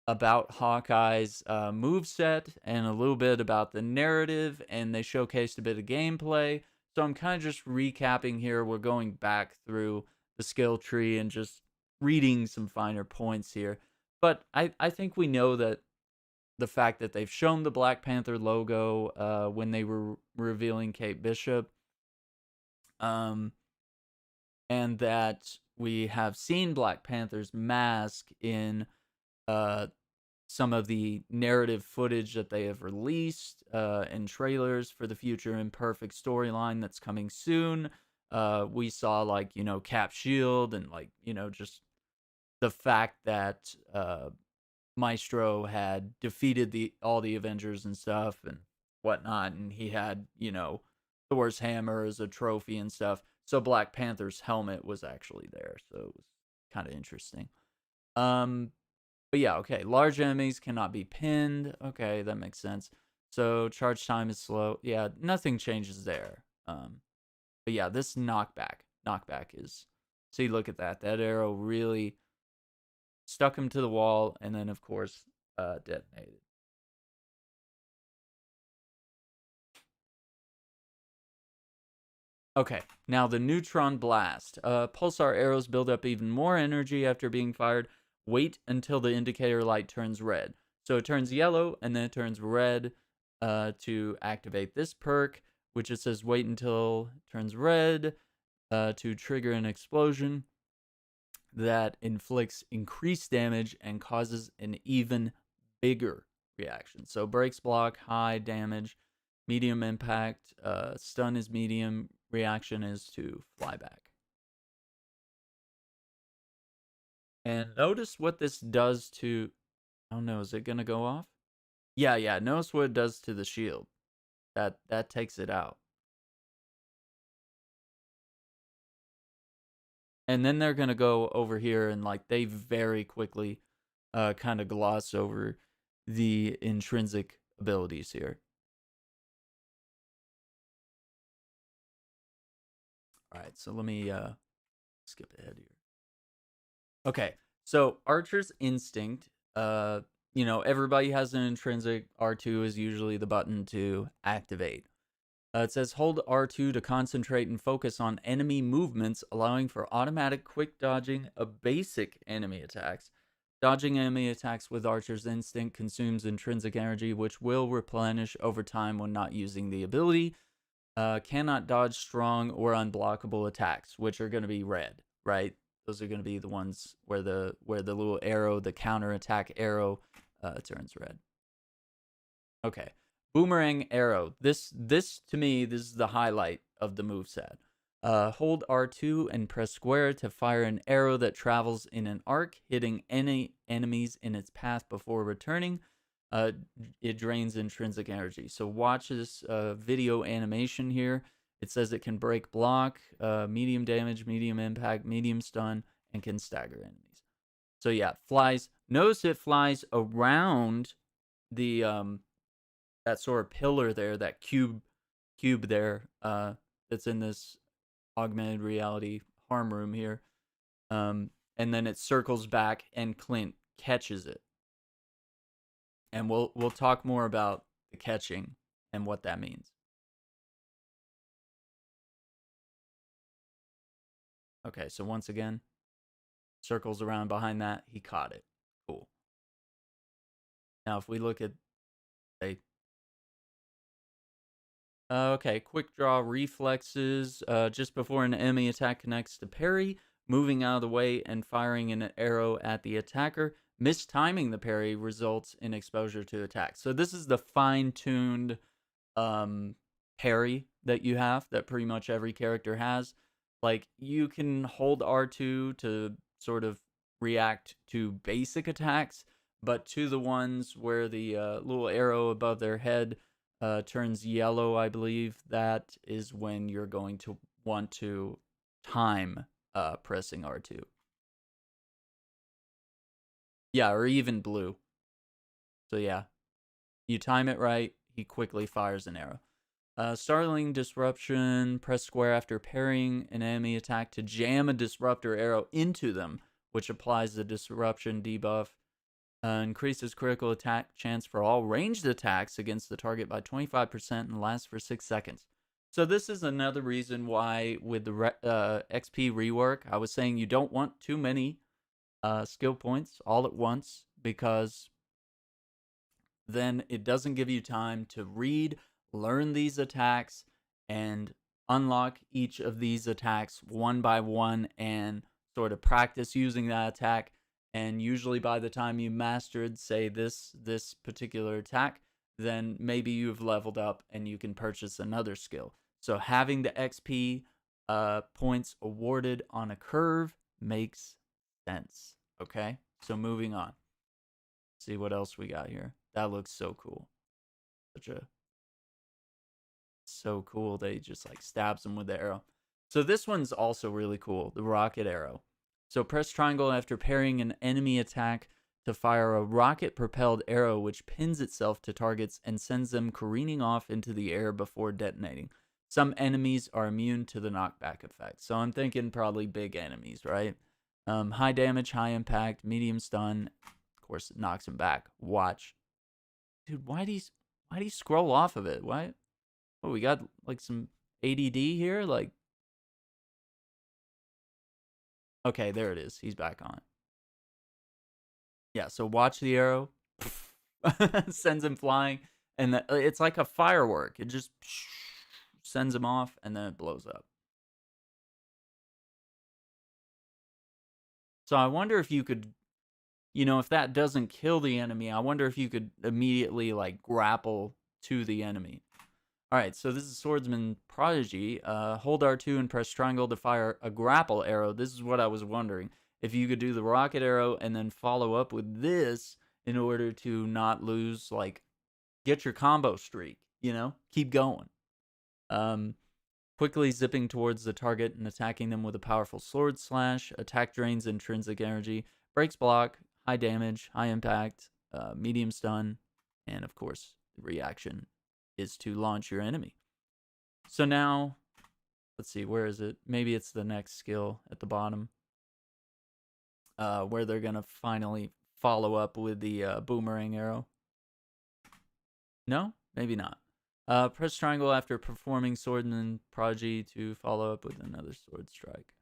Hawkeye's moveset and a little bit about the narrative, and they showcased a bit of gameplay. So I'm kind of just recapping here. We're going back through the skill tree and just reading some finer points here. But I think we know that the fact that they've shown the Black Panther logo when they were revealing Kate Bishop, and that we have seen Black Panther's mask in some of the narrative footage that they have released and trailers for the future Imperfect storyline that's coming soon. We saw, like, you know, Cap Shield, and like, you know, just the fact that Maestro had defeated all the Avengers and stuff and whatnot, and he had, you know, Thor's hammer as a trophy and stuff. So Black Panther's helmet was actually there, so it was kind of interesting. But yeah, okay. Large enemies cannot be pinned. Okay, that makes sense. So charge time is slow. Yeah, nothing changes there. But yeah, this knockback is. See, look at that. That arrow really stuck him to the wall, and then of course detonated. Okay, now the neutron blast. Pulsar arrows build up even more energy after being fired. Wait until the indicator light turns red. So it turns yellow, and then it turns red to activate this perk, which it says wait until it turns red to trigger an explosion that inflicts increased damage and causes an even bigger reaction. So breaks block, high damage, medium impact, stun is medium, reaction is to fly back. And notice what this does to... Oh no, is it going to go off? Yeah, notice what it does to the shield. That takes it out. And then they're gonna go over here and like they very quickly kind of gloss over the intrinsic abilities here. All right, so let me skip ahead here. Okay, so Archer's Instinct, everybody has an intrinsic. R2 is usually the button to activate. It says hold R2 to concentrate and focus on enemy movements, allowing for automatic quick dodging of basic enemy attacks. Dodging enemy attacks with Archer's Instinct consumes intrinsic energy, which will replenish over time when not using the ability. Cannot dodge strong or unblockable attacks, which are going to be red, right? Those are going to be the ones where the little arrow, the counter attack arrow, turns red. Okay. Boomerang arrow. This to me, this is the highlight of the moveset. Hold R2 and press square to fire an arrow that travels in an arc, hitting any enemies in its path before returning. It drains intrinsic energy. So watch this video animation here. It says it can break block, medium damage, medium impact, medium stun, and can stagger enemies. So yeah, flies. Notice it flies around the that sort of pillar there, that cube there, that's in this augmented reality harm room here. And then it circles back and Clint catches it. And we'll talk more about the catching and what that means. Okay, so once again, circles around behind that, he caught it. Cool. Now if we look at okay, quick draw reflexes. Just before an enemy attack connects to parry, moving out of the way and firing an arrow at the attacker. Mistiming the parry results in exposure to attack. So this is the fine-tuned parry that you have, that pretty much every character has. Like, you can hold R2 to sort of react to basic attacks, but to the ones where the little arrow above their head turns yellow, I believe, that is when you're going to want to time pressing R2. Yeah, or even blue. So yeah, you time it right, he quickly fires an arrow. Startling Disruption, press square after parrying an enemy attack to jam a disruptor arrow into them, which applies the disruption debuff. Increases critical attack chance for all ranged attacks against the target by 25% and lasts for 6 seconds. So this is another reason why with the XP rework, I was saying you don't want too many skill points all at once, because then it doesn't give you time to read, learn these attacks, and unlock each of these attacks one by one and sort of practice using that attack. And usually by the time you mastered, say, this particular attack, then maybe you've leveled up and you can purchase another skill. So having the XP points awarded on a curve makes sense. Okay, so moving on. See what else we got here. That looks so cool. So cool. They just like stabs him with the arrow. So this one's also really cool. The rocket arrow. So press triangle after parrying an enemy attack to fire a rocket-propelled arrow which pins itself to targets and sends them careening off into the air before detonating. Some enemies are immune to the knockback effect. So I'm thinking probably big enemies, right? High damage, high impact, medium stun. Of course, it knocks him back. Watch. Dude, why'd he scroll off of it? Why? Oh, we got like some ADD here? Like, okay, there it is. He's back on. Yeah, so watch the arrow. Sends him flying. And it's like a firework. It just sends him off, and then it blows up. So I wonder if you could, if that doesn't kill the enemy, I wonder if you could immediately, like, grapple to the enemy. All right, so this is Swordsman Prodigy. Hold R2 and press triangle to fire a grapple arrow. This is what I was wondering. If you could do the rocket arrow and then follow up with this in order to not lose, like, get your combo streak, keep going. quickly zipping towards the target and attacking them with a powerful sword slash. Attack drains intrinsic energy, breaks block, high damage, high impact, medium stun, and of course, the reaction is to launch your enemy. So now, let's see, where is it? Maybe it's the next skill at the bottom, where they're going to finally follow up with the boomerang arrow. No? Maybe not. Press triangle after performing sword and then prodigy to follow up with another sword strike.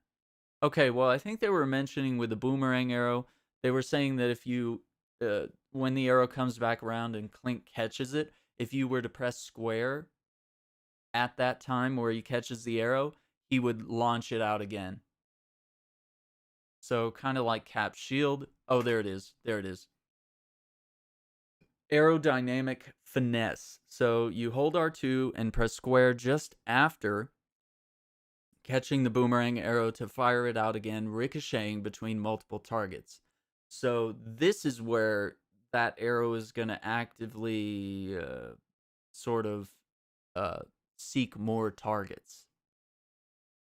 Okay, well, I think they were mentioning with the boomerang arrow, they were saying that if you, when the arrow comes back around and Clink catches it, if you were to press square at that time where he catches the arrow, he would launch it out again. So kind of like Cap Shield. Oh, there it is. There it is. Aerodynamic finesse. So you hold R2 and press square just after catching the boomerang arrow to fire it out again, ricocheting between multiple targets. So this is where that arrow is going to actively sort of seek more targets.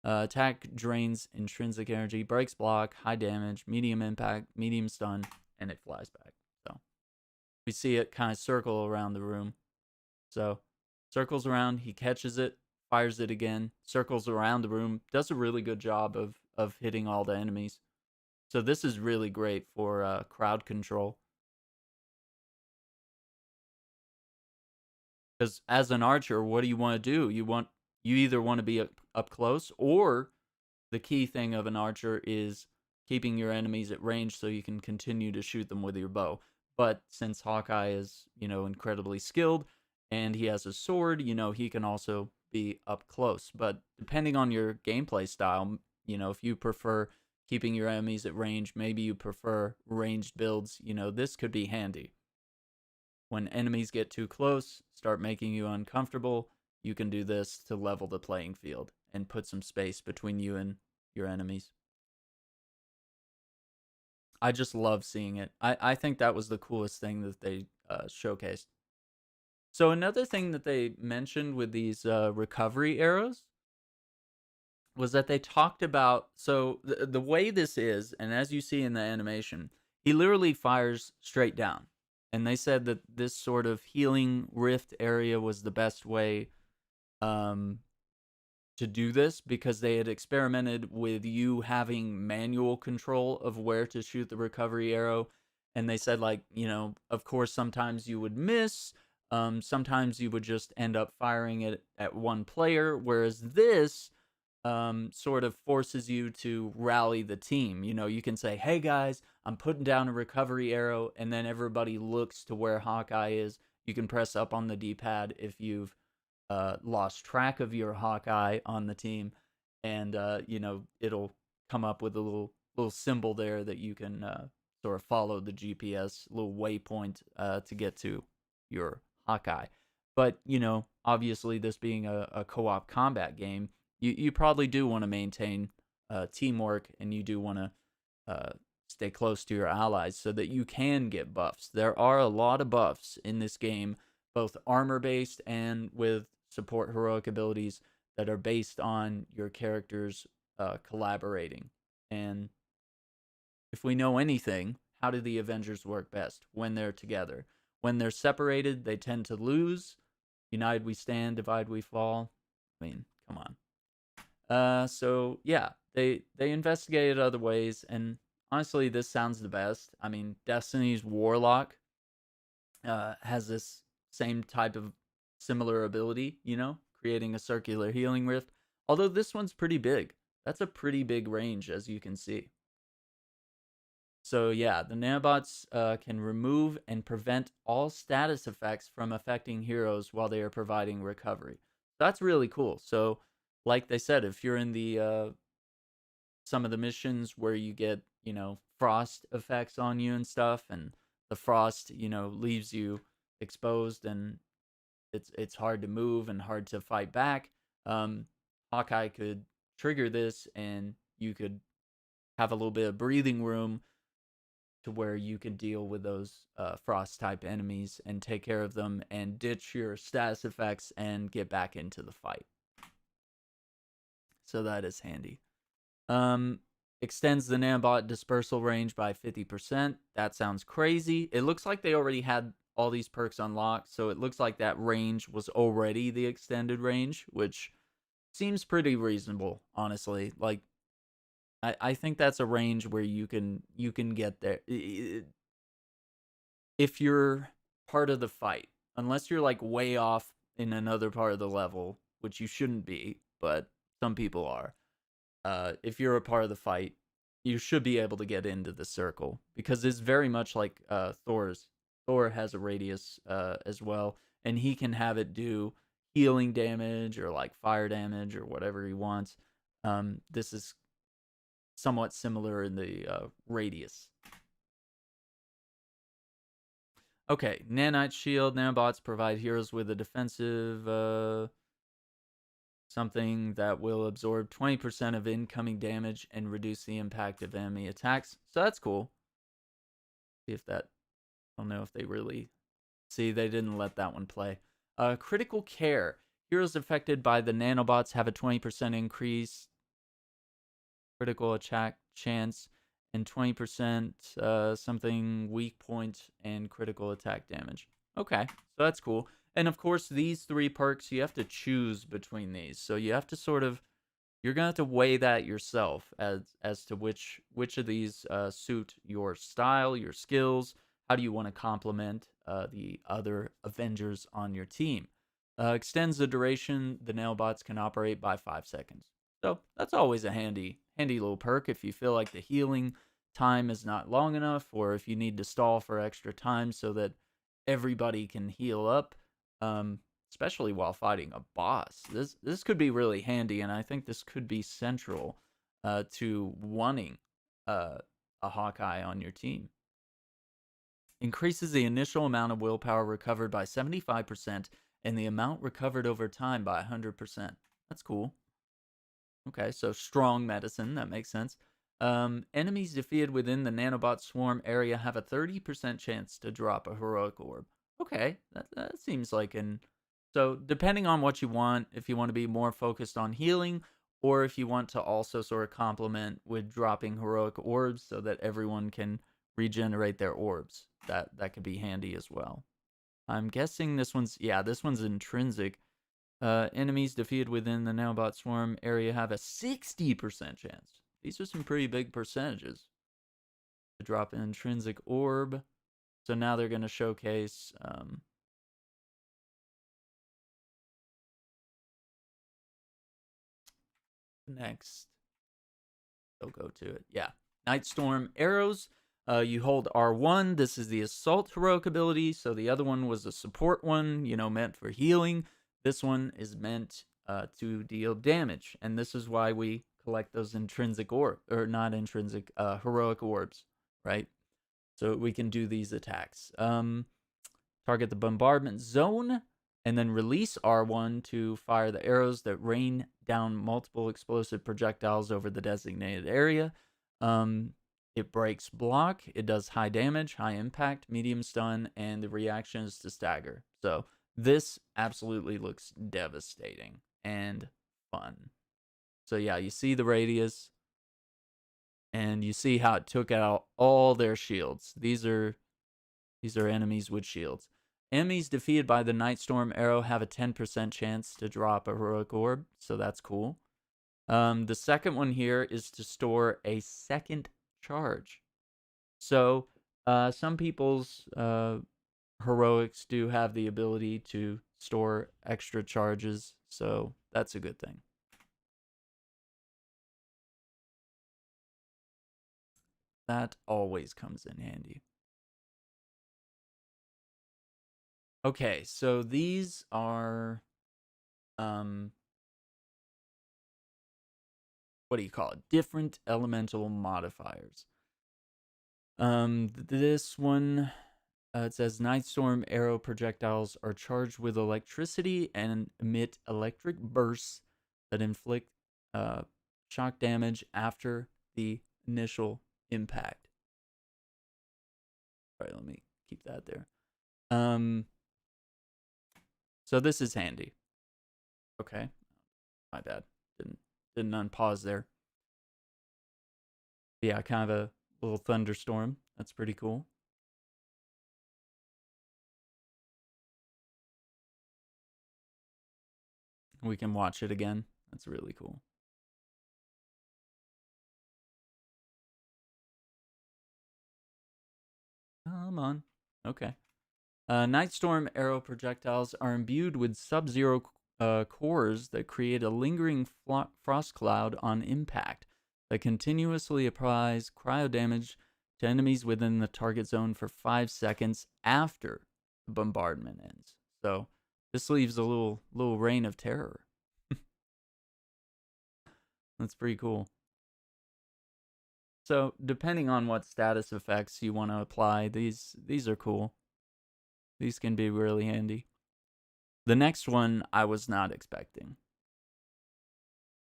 Attack drains intrinsic energy, breaks block, high damage, medium impact, medium stun, and it flies back. So we see it kind of circle around the room. So circles around, he catches it, fires it again, circles around the room, does a really good job of hitting all the enemies. So this is really great for crowd control. Because as an archer, what do you want to do? You either want to be up close, or the key thing of an archer is keeping your enemies at range so you can continue to shoot them with your bow. But since Hawkeye is, incredibly skilled and he has a sword, he can also be up close. But depending on your gameplay style, if you prefer keeping your enemies at range, maybe you prefer ranged builds, this could be handy. When enemies get too close, start making you uncomfortable, you can do this to level the playing field and put some space between you and your enemies. I just love seeing it. I think that was the coolest thing that they showcased. So another thing that they mentioned with these recovery arrows was that they talked about, so the way this is, and as you see in the animation, he literally fires straight down. And they said that this sort of healing rift area was the best way to do this, because they had experimented with you having manual control of where to shoot the recovery arrow. And they said, of course, sometimes you would miss. Sometimes you would just end up firing it at one player, whereas this sort of forces you to rally the team. You can say, hey guys, I'm putting down a recovery arrow, and then everybody looks to where Hawkeye is. You can press up on the D-pad if you've lost track of your Hawkeye on the team, and it'll come up with a little symbol there that you can sort of follow the GPS little waypoint to get to your Hawkeye. But obviously, this being a co-op combat game, you probably do want to maintain teamwork, and you do want to stay close to your allies so that you can get buffs. There are a lot of buffs in this game, both armor-based and with support heroic abilities that are based on your characters collaborating. And if we know anything, how do the Avengers work best? When they're together. When they're separated, they tend to lose. United we stand, divide we fall. I mean, come on. So yeah, they investigated other ways, and honestly, this sounds the best. I mean, Destiny's Warlock has this same type of similar ability, creating a circular healing rift. Although this one's pretty big. That's a pretty big range, as you can see. So yeah, the nanobots can remove and prevent all status effects from affecting heroes while they are providing recovery. That's really cool. So like they said, if you're in the some of the missions where you get, frost effects on you and stuff, and the frost, leaves you exposed, and it's hard to move and hard to fight back, Hawkeye could trigger this, and you could have a little bit of breathing room to where you can deal with those frost type enemies and take care of them and ditch your status effects and get back into the fight. So that is handy. Extends the nanobot dispersal range by 50%. That sounds crazy. It looks like they already had all these perks unlocked, so it looks like that range was already the extended range, which seems pretty reasonable, honestly. Like, I think that's a range where you can get there if you're part of the fight. Unless you're like way off in another part of the level, which you shouldn't be, but some people are. If you're a part of the fight, you should be able to get into the circle, because it's very much like Thor's. Thor has a radius as well, and he can have it do healing damage or like fire damage or whatever he wants. This is somewhat similar in the radius. Okay, nanite shield. Nanobots provide heroes with a defensive something that will absorb 20% of incoming damage and reduce the impact of enemy attacks. So that's cool. See if that... I don't know if they really... See, they didn't let that one play. Critical care. Heroes affected by the nanobots have a 20% increase critical attack chance and 20% something weak point and critical attack damage. Okay, so that's cool. And of course, these 3 perks, you have to choose between these. So you have to sort of... You're going to have to weigh that yourself as to which of these suit your style, your skills. How do you want to complement the other Avengers on your team? Extends the duration the nanobots can operate by 5 seconds. So that's always a handy little perk if you feel like the healing time is not long enough, or if you need to stall for extra time so that everybody can heal up, especially while fighting a boss. This could be really handy, and I think this could be central to wanting a Hawkeye on your team. Increases the initial amount of willpower recovered by 75% and the amount recovered over time by 100%. That's cool. Okay, so strong medicine. That makes sense. Enemies defeated within the nanobot swarm area have a 30% chance to drop a heroic orb. Okay, that seems like an... So depending on what you want, if you want to be more focused on healing, or if you want to also sort of complement with dropping heroic orbs so that everyone can regenerate their orbs, that could be handy as well. I'm guessing this one's intrinsic. Enemies defeated within the nanobot swarm area have a 60% chance. These are some pretty big percentages to drop an intrinsic orb. So now they're going to showcase next. They'll go to it. Yeah. Nightstorm arrows. You hold R1. This is the assault heroic ability. So the other one was a support one, meant for healing. This one is meant to deal damage. And this is why we collect those intrinsic heroic orbs, right? So we can do these attacks. Target the bombardment zone and then release R1 to fire the arrows that rain down multiple explosive projectiles over the designated area. It breaks block. It does high damage, high impact, medium stun, and the reaction is to stagger. So this absolutely looks devastating and fun. So yeah, you see the radius, and you see how it took out all their shields. These are enemies with shields. Enemies defeated by the Nightstorm arrow have a 10% chance to drop a heroic orb, so that's cool. The second one here is to store a second charge. So some people's heroics do have the ability to store extra charges, so that's a good thing. That always comes in handy. Okay, so these are what do you call it? Different elemental modifiers. This one, it says Nightstorm arrow projectiles are charged with electricity and emit electric bursts that inflict shock damage after the initial impact. All right, let me keep that there. So this is handy. Okay, my bad. Didn't didn't unpause there. Yeah, kind of a little thunderstorm. That's pretty cool. We can watch it again. That's really cool. Come on. Okay. Nightstorm arrow projectiles are imbued with sub-zero cores that create a lingering frost cloud on impact that continuously applies cryo damage to enemies within the target zone for 5 seconds after the bombardment ends. So this leaves a little reign of terror. That's pretty cool. So depending on what status effects you want to apply, these are cool. These can be really handy. The next one I was not expecting.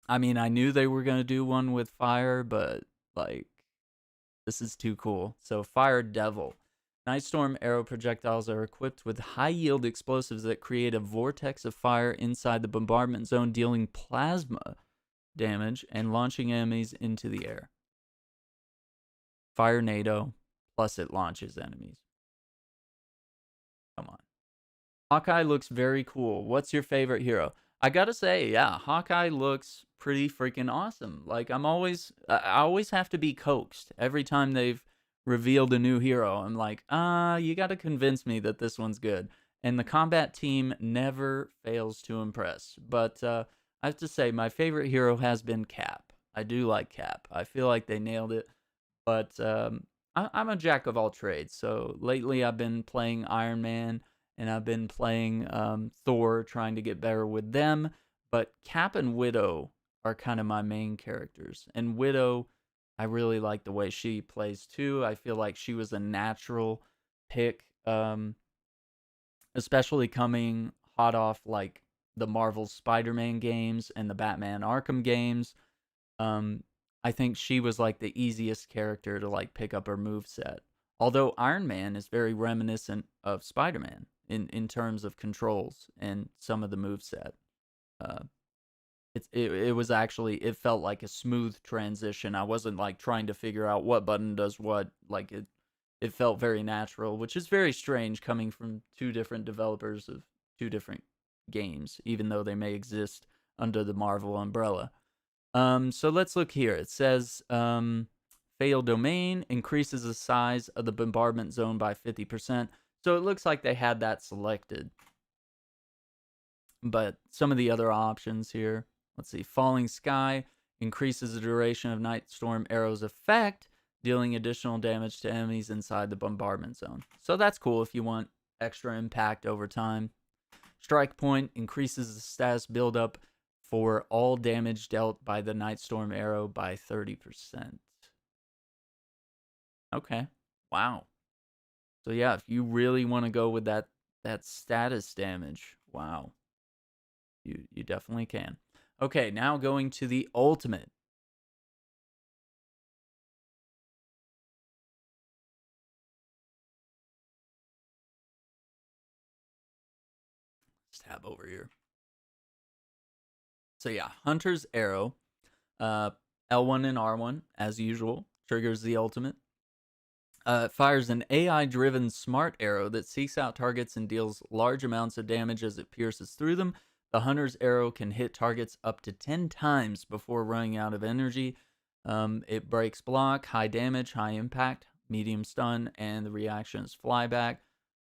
I mean, I knew they were going to do one with fire, but like, this is too cool. So Fire Devil. Nightstorm arrow projectiles are equipped with high-yield explosives that create a vortex of fire inside the bombardment zone, dealing plasma damage and launching enemies into the air. Fire NATO, plus it launches enemies. Come on. Hawkeye looks very cool. What's your favorite hero? I gotta say, yeah, Hawkeye looks pretty freaking awesome. Like, I always have to be coaxed every time they've revealed a new hero. I'm like, you gotta convince me that this one's good. And the combat team never fails to impress. But I have to say, my favorite hero has been Cap. I do like Cap. I feel like they nailed it. But I'm a jack of all trades. So lately I've been playing Iron Man, and I've been playing Thor, trying to get better with them. But Cap and Widow are kind of my main characters. And Widow, I really like the way she plays too. I feel like she was a natural pick, especially coming hot off like the Marvel Spider-Man games and the Batman Arkham games. I think she was like the easiest character to like pick up her moveset. Although Iron Man is very reminiscent of Spider-Man in terms of controls and some of the moveset. It was actually, it felt like a smooth transition. I wasn't like trying to figure out what button does what. Like it felt very natural, which is very strange coming from two different developers of two different games, even though they may exist under the Marvel umbrella. So let's look here. It says, Fatal Domain increases the size of the bombardment zone by 50%. So it looks like they had that selected. But some of the other options here, let's see. Falling Sky increases the duration of Nightstorm Arrow's effect, dealing additional damage to enemies inside the bombardment zone. So that's cool if you want extra impact over time. Strike Point increases the status buildup for all damage dealt by the Nightstorm Arrow by 30%. Okay. Wow. So yeah, if you really want to go with that status damage, wow. You definitely can. Okay, now going to the ultimate. Let's tab over here. So yeah, Hunter's Arrow, L1 and R1, as usual, triggers the ultimate. It fires an AI-driven smart arrow that seeks out targets and deals large amounts of damage as it pierces through them. The Hunter's Arrow can hit targets up to 10 times before running out of energy. It breaks block, high damage, high impact, medium stun, and the reaction is flyback.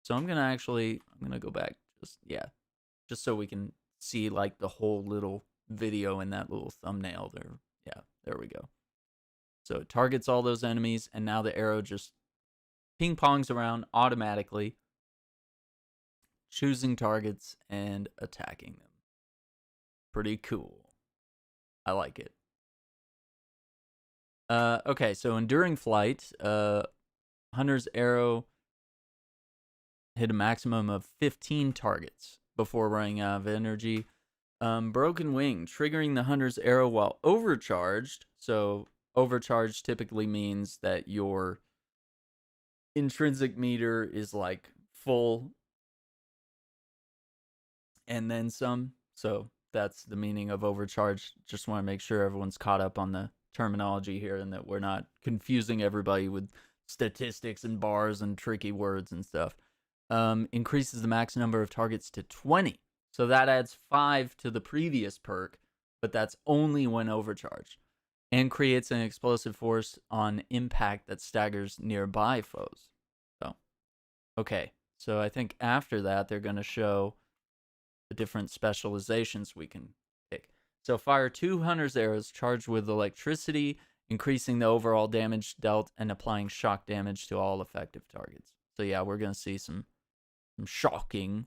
So I'm gonna go back, just so we can see like the whole little video in that little thumbnail there. Yeah, there we go. So it targets all those enemies, and now the arrow just ping-pongs around automatically, choosing targets and attacking them. Pretty cool. I like it. Okay, so enduring flight, Hunter's Arrow hit a maximum of 15 targets before running out of energy. Broken Wing, triggering the Hunter's Arrow while overcharged. So overcharged typically means that your intrinsic meter is like full and then some. So that's the meaning of overcharge. Just want to make sure everyone's caught up on the terminology here and that we're not confusing everybody with statistics and bars and tricky words and stuff. Increases the max number of targets to 20. So that adds 5 to the previous perk, but that's only when overcharged. And creates an explosive force on impact that staggers nearby foes. So, okay. So I think after that, they're going to show the different specializations we can pick. So fire 2 hunter's arrows charged with electricity, increasing the overall damage dealt and applying shock damage to all effective targets. So yeah, we're going to see some shocking,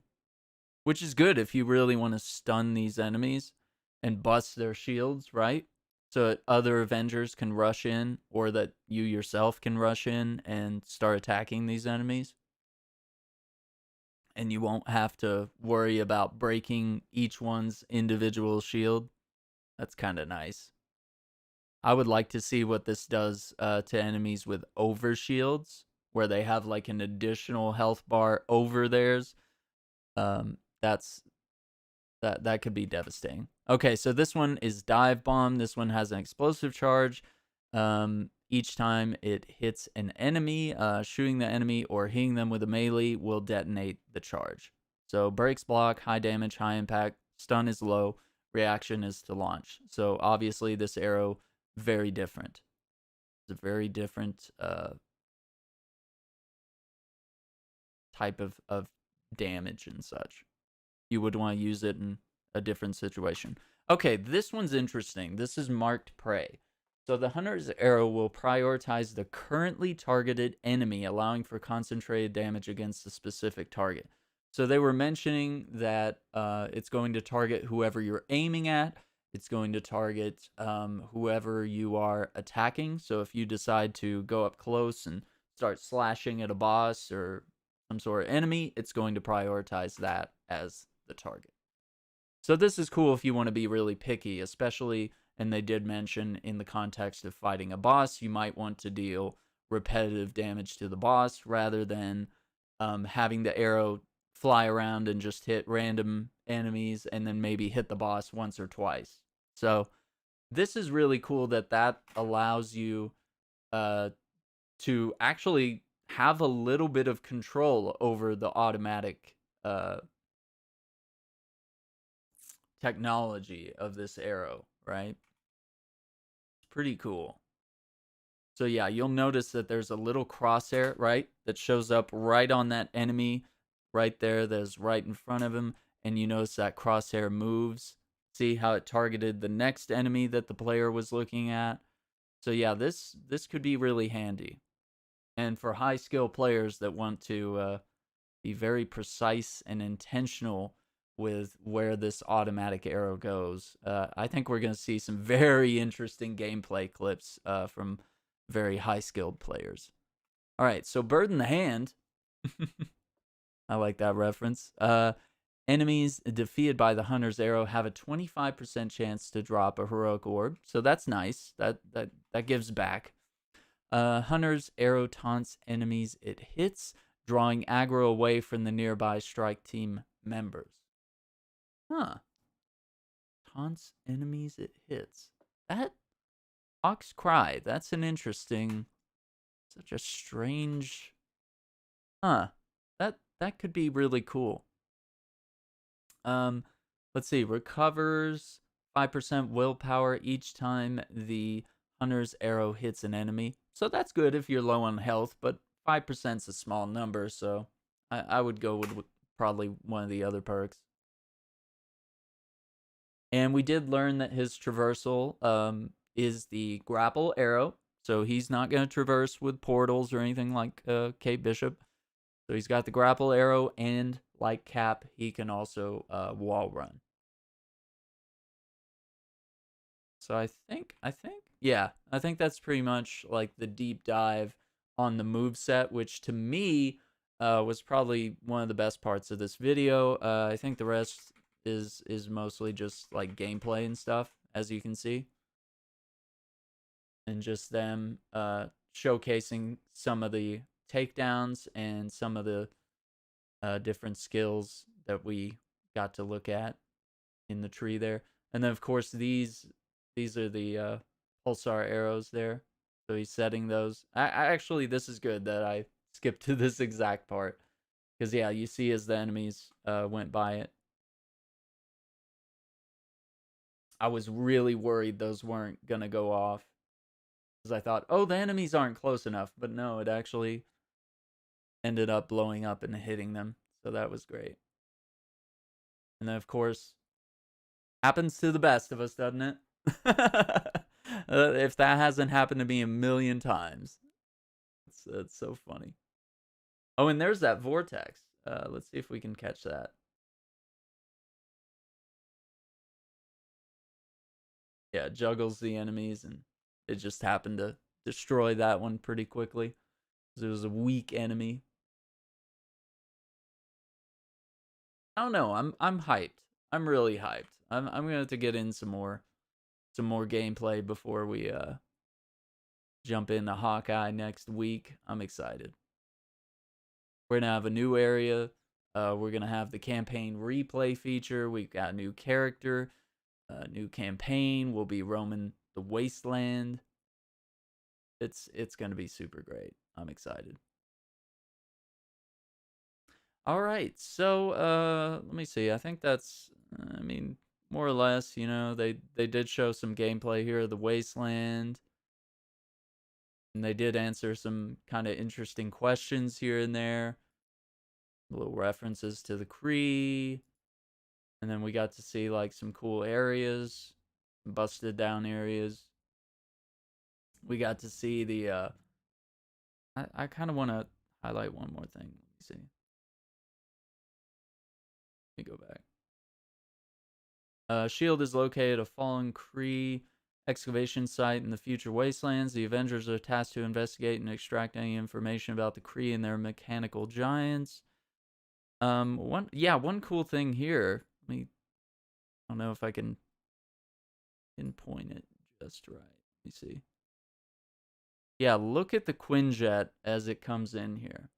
which is good if you really want to stun these enemies and bust their shields, right? So that other Avengers can rush in, or that you yourself can rush in and start attacking these enemies. And you won't have to worry about breaking each one's individual shield. That's kind of nice. I would like to see what this does to enemies with overshields, where they have like an additional health bar over theirs. That could be devastating. Okay, so this one is Dive Bomb. This one has an explosive charge. Each time it hits an enemy, shooting the enemy or hitting them with a melee will detonate the charge. So breaks block, high damage, high impact, stun is low, reaction is to launch. So obviously this arrow, very different. It's a very different type of damage and such. You would want to use it in a different situation. Okay, this one's interesting. This is Marked Prey. So the hunter's arrow will prioritize the currently targeted enemy, allowing for concentrated damage against a specific target. So they were mentioning that it's going to target whoever you're aiming at. It's going to target whoever you are attacking. So if you decide to go up close and start slashing at a boss or some sort of enemy, it's going to prioritize that as the target. So this is cool if you want to be really picky, especially, and they did mention in the context of fighting a boss, you might want to deal repetitive damage to the boss rather than having the arrow fly around and just hit random enemies and then maybe hit the boss once or twice. So this is really cool that allows you to actually have a little bit of control over the automatic technology of this arrow, right? It's pretty cool. So yeah, you'll notice that there's a little crosshair, right, that shows up right on that enemy right there that's right in front of him, and you notice that crosshair moves. See how it targeted the next enemy that the player was looking at? So yeah, this could be really handy. And for high skill players that want to be very precise and intentional with where this automatic arrow goes, I think we're going to see some very interesting gameplay clips from very high skilled players. All right, so Bird in the Hand. I like that reference. Enemies defeated by the hunter's arrow have a 25% chance to drop a heroic orb, so that's nice. That gives back. Hunter's arrow taunts enemies it hits, drawing aggro away from the nearby strike team members. Huh. Taunts enemies it hits. That Hawk's Cry. That's an interesting, such a strange. Huh. That could be really cool. Let's see. Recovers 5% willpower each time the hunter's arrow hits an enemy. So that's good if you're low on health, but 5% is a small number, so I would go with probably one of the other perks. And we did learn that his traversal is the grapple arrow, so he's not going to traverse with portals or anything like Kate Bishop. So he's got the grapple arrow, and like Cap, he can also wall run. So I think that's pretty much like the deep dive on the moveset, which to me was probably one of the best parts of this video. I think the rest is mostly just like gameplay and stuff, as you can see. And just them showcasing some of the takedowns and some of the different skills that we got to look at. in the tree there. And then of course these are the pulsar arrows there. So he's setting those. I actually, this is good that I skipped to this exact part. Because, yeah, you see as the enemies went by it. I was really worried those weren't going to go off. Because I thought, oh, the enemies aren't close enough. But no, it actually ended up blowing up and hitting them. So that was great. And then, of course, happens to the best of us, doesn't it? If that hasn't happened to me a million times. It's so funny. Oh, and there's that vortex. Let's see if we can catch that. Yeah, it juggles the enemies, and it just happened to destroy that one pretty quickly. Because it was a weak enemy. I don't know. I'm hyped. I'm really hyped. I'm gonna have to get in some more gameplay before we jump into Hawkeye next week. I'm excited. We're gonna have a new area. We're gonna have the campaign replay feature. We've got a new character, a new campaign. We'll be roaming the wasteland. It's gonna be super great. I'm excited. All right, so let me see. I think that's, I mean, more or less, you know, they did show some gameplay here of the wasteland. And they did answer some kind of interesting questions here and there. Little references to the Kree. And then we got to see like some cool areas, busted down areas. We got to see the I kind of want to highlight one more thing. Let me see. Let me go back. Shield is located at a fallen Kree excavation site in the future wastelands. The Avengers are tasked to investigate and extract any information about the Kree and their mechanical giants. One cool thing here. I don't know if I can pinpoint it just right. Let me see. Yeah, look at the Quinjet as it comes in here.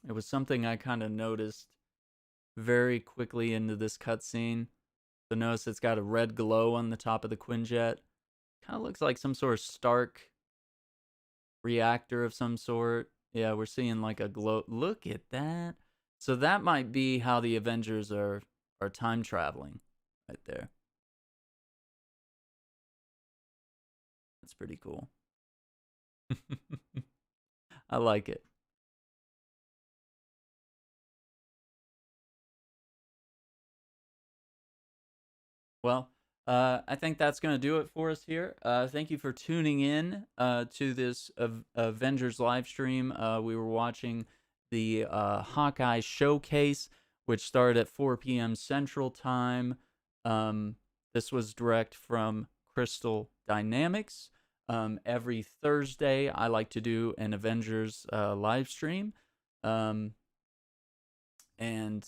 It was something I kind of noticed very quickly into this cutscene. So notice it's got a red glow on the top of the Quinjet. Kind of looks like some sort of Stark reactor of some sort. Yeah, we're seeing like a glow. Look at that. So that might be how the Avengers are time traveling right there. That's pretty cool. I like it. Well, I think that's going to do it for us here. Thank you for tuning in to this Avengers live stream. We were watching the Hawkeye Showcase, which started at 4 p.m. Central Time. This was direct from Crystal Dynamics. Every Thursday, I like to do an Avengers live stream. And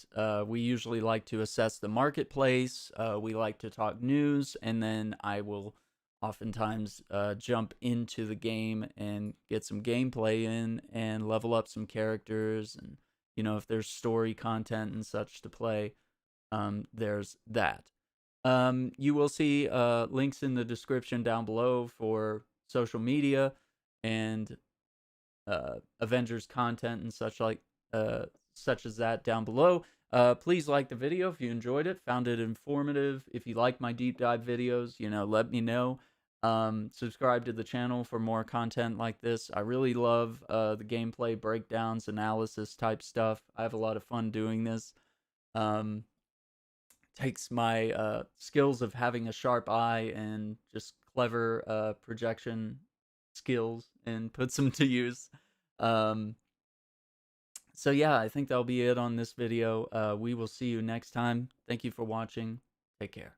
we usually like to assess the marketplace. We like to talk news, and then I will oftentimes jump into the game and get some gameplay in and level up some characters. And, you know, if there's story content and such to play, there's that. You will see links in the description down below for social media and Avengers content and such as that down below. Please like the video if you enjoyed it, found it informative. If you like my deep dive videos, you know, let me know. Subscribe to the channel for more content like this. I really love the gameplay breakdowns, analysis type stuff. I have a lot of fun doing this. Takes my skills of having a sharp eye and just clever projection skills and puts them to use. So yeah, I think that'll be it on this video. We will see you next time. Thank you for watching. Take care.